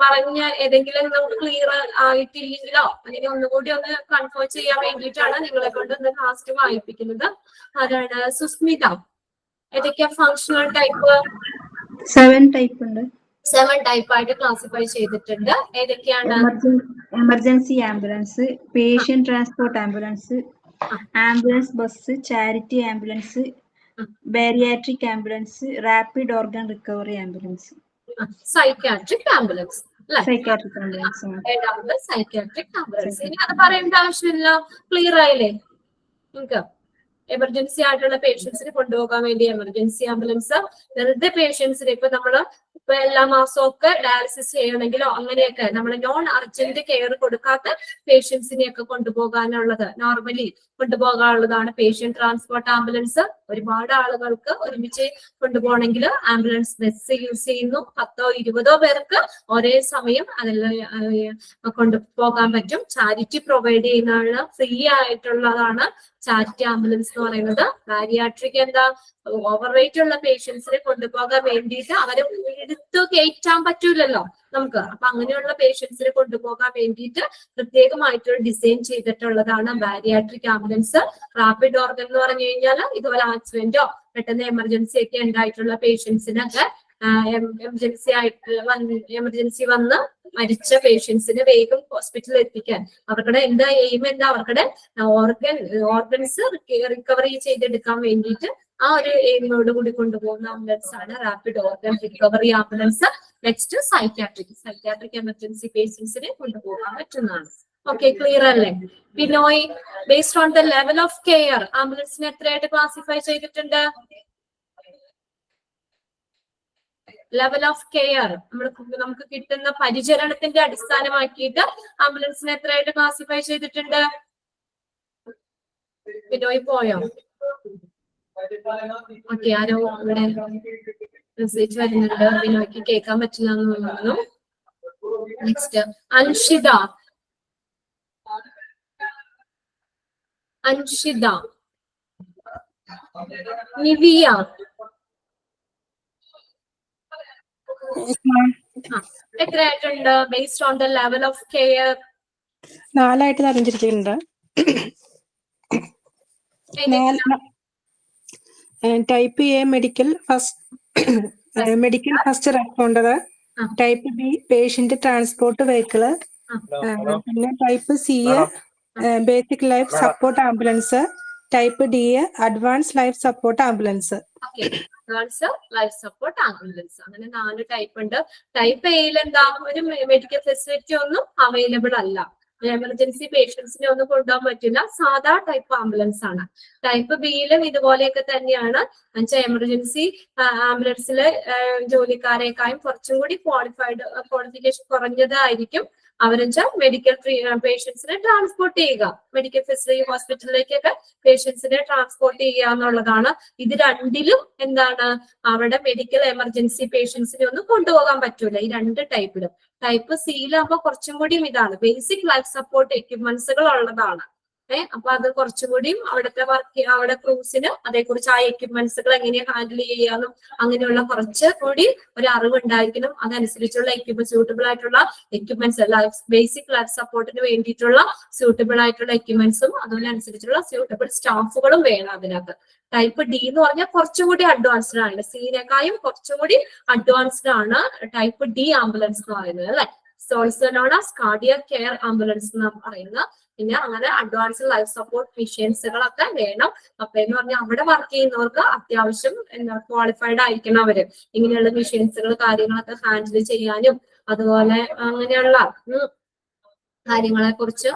പറഞ്ഞ ഏതെങ്കിലും നമുക്ക് ക്ലിയർ ആയിട്ടില്ലെങ്കിലോ അല്ലെങ്കിൽ ഒന്നുകൂടി ഒന്ന് കൺഫേം ചെയ്യാൻ വേണ്ടിയിട്ടാണ് നിങ്ങളെ കൊണ്ട് ഒന്ന് ലാസ്റ്റ് വായിപ്പിക്കുന്നത്. അതാണ് സുസ്മിത. ഏതൊക്കെയാ ഫങ്ഷണൽ ടൈപ്പ്? 7 ടൈപ്പ് ഉണ്ട്. 7 ടൈപ്പ് ആയിട്ട് ക്ലാസിഫൈ ചെയ്തിട്ടുണ്ട്. ഏതൊക്കെയാണ്? Emergency ambulance, patient transport ambulance, ambulance bus, charity ambulance, bariatric ambulance, rapid organ recovery ambulance, psychiatric ambulance. Psychiatric ambulance. Psychiatric ambulance. ഇനി അത് പറയേണ്ട ആവശ്യമില്ല. ക്ലിയർ ആയില്ലേ നിങ്ങൾക്ക്? എമർജൻസി ആയിട്ടുള്ള പേഷ്യൻസിനെ കൊണ്ടുപോകാൻ വേണ്ടി എമർജൻസി ആംബുലൻസ്. വെറുതെ പേഷ്യൻസിന് ഇപ്പൊ എല്ലാ മാസവും ഒക്കെ ഡയാലിസിസ് ചെയ്യണമെങ്കിലോ അങ്ങനെയൊക്കെ നമ്മൾ നോൺ അർജന്റ് കെയർ കൊടുക്കാത്ത പേഷ്യൻസിനെയൊക്കെ കൊണ്ടുപോകാനുള്ളത് നോർമലി കൊണ്ടുപോകാനുള്ളതാണ് പേഷ്യന്റ് ട്രാൻസ്പോർട്ട് ആംബുലൻസ്. ഒരുപാട് ആളുകൾക്ക് ഒരുമിച്ച് കൊണ്ടുപോകണമെങ്കിൽ ആംബുലൻസ് ബസ് യൂസ് ചെയ്യുന്നു. 10-20 പേർക്ക് ഒരേ സമയം അതിൽ കൊണ്ടുപോകാൻ പറ്റും. ചാരിറ്റി പ്രൊവൈഡ് ചെയ്യുന്നതാണ്, ഫ്രീ ആയിട്ടുള്ളതാണ് ചാരിറ്റി ആംബുലൻസ് എന്ന് പറയുന്നത്. ബാരിയാട്രിക് എന്താ? ഓവർ വെയിറ്റ് ഉള്ള പേഷ്യൻസിനെ കൊണ്ടുപോകാൻ വേണ്ടിയിട്ട് അവരെ എടുത്ത് കയറ്റാൻ പറ്റൂലല്ലോ നമുക്ക്. അപ്പൊ അങ്ങനെയുള്ള പേഷ്യൻസിനെ കൊണ്ടുപോകാൻ വേണ്ടിയിട്ട് പ്രത്യേകമായിട്ട് ഡിസൈൻ ചെയ്തിട്ടുള്ളതാണ് ബാരിയാട്രിക് ആംബുലൻസ്. റാപ്പിഡ് ഓർഗൻ എന്ന് പറഞ്ഞു കഴിഞ്ഞാൽ ഇതുപോലെ ആക്സിഡന്റോ പെട്ടെന്ന് എമർജൻസി ഒക്കെ ഉണ്ടായിട്ടുള്ള പേഷ്യൻസിനൊക്കെ എമർജൻസി വന്ന് മരിച്ച പേഷ്യൻസിന് വേഗം ഹോസ്പിറ്റലിൽ എത്തിക്കാൻ അവരുടെ എന്താ എയിം എന്താ? അവരുടെ ഓർഗൻസ് റിക്കവറി ചെയ്തെടുക്കാൻ വേണ്ടിയിട്ട് ആ ഒരു എയിമിനോട് കൂടി കൊണ്ടുപോകുന്ന ആംബുലൻസ് ആണ് rapid organ recovery ambulance. Next psychiatric emergency പേഷ്യൻസിനെ കൊണ്ടുപോകാൻ പറ്റുന്നതാണ്. ഓക്കെ, ക്ലിയർ അല്ലേ? Binoy, based on the level of care ആംബുലൻസിനെ എത്രയായിട്ട് ക്ലാസിഫൈ ചെയ്തിട്ടുണ്ട്? ലെവൽ ഓഫ് കെയർ നമുക്ക് കിട്ടുന്ന പരിചരണത്തിന്റെ അടിസ്ഥാനമാക്കിയിട്ട് ആംബുലൻസിനെ എത്രയായിട്ട് ക്ലാസിഫൈ ചെയ്തിട്ടുണ്ട്? ബിനോയ് പോയോ? ഓക്കെ, ആരോ ഇവിടെ മെസ്സേജ് വരുന്നുണ്ട്. ബിനോയ്ക്ക് കേൾക്കാൻ പറ്റില്ല എന്ന് തോന്നുന്നു. നെക്സ്റ്റ് അൻഷിത. നിവിയ. എത്രയായിട്ടുണ്ട് based on the level of care? 4 ആയിട്ട് തരംതിരിച്ചിട്ടുണ്ട്. Type A medical first responder, type B patient transport vehicle, പിന്നെ type C basic life support ambulance, type D advance life support ambulance. Advance life support ambulance. അങ്ങനെ 4 type ഉണ്ട്. Type എയിൽ എന്താ, ഒരു medical facility ഒന്നും available അല്ല, emergency പേഷ്യൻസിനെ ഒന്നും കൊണ്ടുപോകാൻ പറ്റില്ല, സാധാ ടൈപ്പ് ആംബുലൻസ് ആണ്. ടൈപ്പ് ബിയിലും ഇതുപോലെയൊക്കെ തന്നെയാണ്. എന്നുവെച്ചാൽ എമർജൻസി ആംബുലൻസിലെ ജോലിക്കാരെക്കാളും കുറച്ചും കൂടി ക്വാളിഫിക്കേഷൻ കുറഞ്ഞതായിരിക്കും. അവരെച്ചാൽ മെഡിക്കൽ പേഷ്യൻസിനെ ട്രാൻസ്പോർട്ട് ചെയ്യുക, മെഡിക്കൽ ഫെസിലിറ്റി ഹോസ്പിറ്റലിലേക്കൊക്കെ പേഷ്യൻസിനെ ട്രാൻസ്പോർട്ട് ചെയ്യുക എന്നുള്ളതാണ്. ഇത് രണ്ടിലും എന്താണ്, അവിടെ മെഡിക്കൽ എമർജൻസി പേഷ്യൻസിനെ ഒന്നും കൊണ്ടുപോകാൻ പറ്റൂല ഈ 2 ടൈപ്പിലും. ടൈപ്പ് സിയിലാകുമ്പോൾ കുറച്ചും കൂടിയും ഇതാണ്, ബേസിക് ലൈഫ് സപ്പോർട്ട് എക്യുപ്മെന്റ്സുകൾ ഉള്ളതാണ്. അപ്പൊ അത് കുറച്ചും കൂടിയും അവിടെ ക്രൂസിന് അതേക്കുറിച്ച് ആ എക്യുപ്മെന്റ്സുകൾ എങ്ങനെ ഹാൻഡിൽ ചെയ്യാനും അങ്ങനെയുള്ള കുറച്ച് കൂടി ഒരു അറിവ് ഉണ്ടായിരിക്കണം. അതനുസരിച്ചുള്ള സ്യൂട്ടബിൾ ആയിട്ടുള്ള എക്യുപ്മെന്റ്സ്, ബേസിക് ലൈഫ് സപ്പോർട്ടിന് വേണ്ടിയിട്ടുള്ള സ്യൂട്ടബിൾ ആയിട്ടുള്ള എക്യുപ്മെന്റ്സും അതിനനുസരിച്ചുള്ള സ്യൂട്ടബിൾ സ്റ്റാഫുകളും വേണം അതിനകത്ത്. ടൈപ്പ് ഡി എന്ന് പറഞ്ഞാൽ കുറച്ചും കൂടി അഡ്വാൻസ്ഡ് ആണ്, സിനെക്കായും കുറച്ചും കൂടി അഡ്വാൻസ്ഡ് ആണ് ടൈപ്പ് ഡി ആംബുലൻസ് എന്ന് പറയുന്നത്, അല്ലെ. Also known as cardiac care ambulance എന്ന് പറയുന്നത്. പിന്നെ അങ്ങനെ അഡ്വാൻസ് ലൈഫ് സപ്പോർട്ട് മെഷീൻസുകളൊക്കെ വേണം. അപ്പൊ എന്ന് പറഞ്ഞാൽ അവിടെ വർക്ക് ചെയ്യുന്നവർക്ക് അത്യാവശ്യം ക്വാളിഫൈഡ് ആയിരിക്കണം അവര്, ഇങ്ങനെയുള്ള മെഷീൻസുകൾ കാര്യങ്ങളൊക്കെ ഹാൻഡിൽ ചെയ്യാനും അതുപോലെ അങ്ങനെയുള്ള കാര്യങ്ങളെ കുറിച്ച്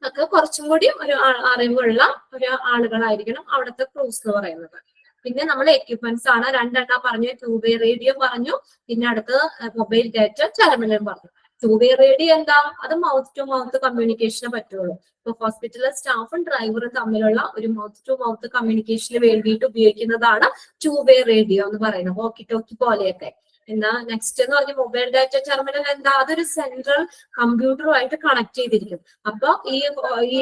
ഒക്കെ കുറച്ചും കൂടി ഒരു അറിവുള്ള ഒരു ആളുകളായിരിക്കണം അവിടുത്തെ ക്രൂസ് എന്ന് പറയുന്നത്. പിന്നെ നമ്മൾ എക്യുപ്മെന്റ്സ് ആണ് 2 എണ്ണം പറഞ്ഞു, 2-വേ റേഡിയോ പറഞ്ഞു, പിന്നെ അടുത്ത് മൊബൈൽ ഡാറ്റ ടെർമിനലും പറഞ്ഞു. 2-വേ റേഡിയോ എന്താ, അത് മൗത്ത് ടു മൗത്ത് കമ്മ്യൂണിക്കേഷന് പറ്റുള്ളൂ. ഇപ്പൊ ഹോസ്പിറ്റലിലെ സ്റ്റാഫും ഡ്രൈവറും തമ്മിലുള്ള ഒരു മൗത്ത് ടു മൗത്ത് കമ്മ്യൂണിക്കേഷന് വേണ്ടിയിട്ട് ഉപയോഗിക്കുന്നതാണ് 2-വേ റേഡിയോ എന്ന് പറയുന്നത്, വോക്കി ടോക്കി പോലെയൊക്കെ. എന്നാ നെക്സ്റ്റ് എന്ന് പറഞ്ഞ മൊബൈൽ ഡാറ്റ ടെർമിനൽ എന്താ, അതൊരു സെൻട്രൽ കമ്പ്യൂട്ടറുമായിട്ട് കണക്ട് ചെയ്തിരിക്കും. അപ്പൊ ഈ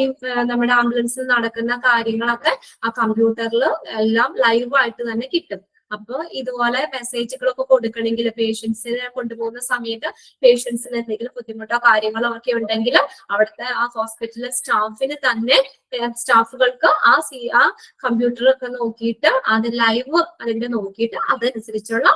നമ്മുടെ ആംബുലൻസിൽ നടക്കുന്ന കാര്യങ്ങളൊക്കെ ആ കമ്പ്യൂട്ടറിൽ എല്ലാം ലൈവ് ആയിട്ട് തന്നെ കിട്ടും. അപ്പൊ ഇതുപോലെ മെസ്സേജുകളൊക്കെ കൊടുക്കണമെങ്കിൽ പേഷ്യൻസിനെ കൊണ്ടുപോകുന്ന സമയത്ത് പേഷ്യൻസിന് എന്തെങ്കിലും ബുദ്ധിമുട്ടോ കാര്യങ്ങളോ ഒക്കെ ഉണ്ടെങ്കിൽ അവിടുത്തെ ആ ഹോസ്പിറ്റലിലെ സ്റ്റാഫിന് തന്നെ സ്റ്റാഫുകൾക്ക് ആ കമ്പ്യൂട്ടറൊക്കെ നോക്കിയിട്ട് അത് ലൈവ് അതിന്റെ നോക്കിയിട്ട് അതനുസരിച്ചുള്ള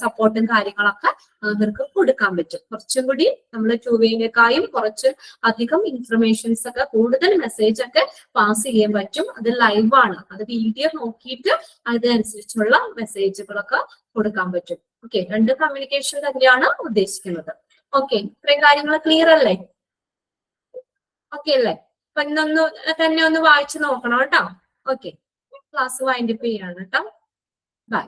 സപ്പോർട്ടും കാര്യങ്ങളൊക്കെ അവർക്ക് കൊടുക്കാൻ പറ്റും. കുറച്ചും കൂടി നമ്മൾ 2-വേനേക്കായും കുറച്ച് അധികം ഇൻഫർമേഷൻസ് ഒക്കെ കൂടുതൽ മെസ്സേജ് ഒക്കെ പാസ് ചെയ്യാൻ പറ്റും. അത് ലൈവാണ്, അത് വീഡിയോ നോക്കിയിട്ട് അതനുസരിച്ചുള്ള മെസ്സേജുകളൊക്കെ കൊടുക്കാൻ പറ്റും. ഓക്കെ, 2 കമ്മ്യൂണിക്കേഷൻ തന്നെയാണ് ഉദ്ദേശിക്കുന്നത്. ഓക്കെ, ഇത്രയും കാര്യങ്ങൾ ക്ലിയർ അല്ലേ? ഓക്കെ അല്ലേ? അപ്പൊ ഇന്നൊന്ന് തന്നെ ഒന്ന് വായിച്ചു നോക്കണം കേട്ടോ. ഓക്കെ, ക്ലാസ് വൈൻഡപ്പ് ചെയ്യാണ് കേട്ടോ. ബൈ.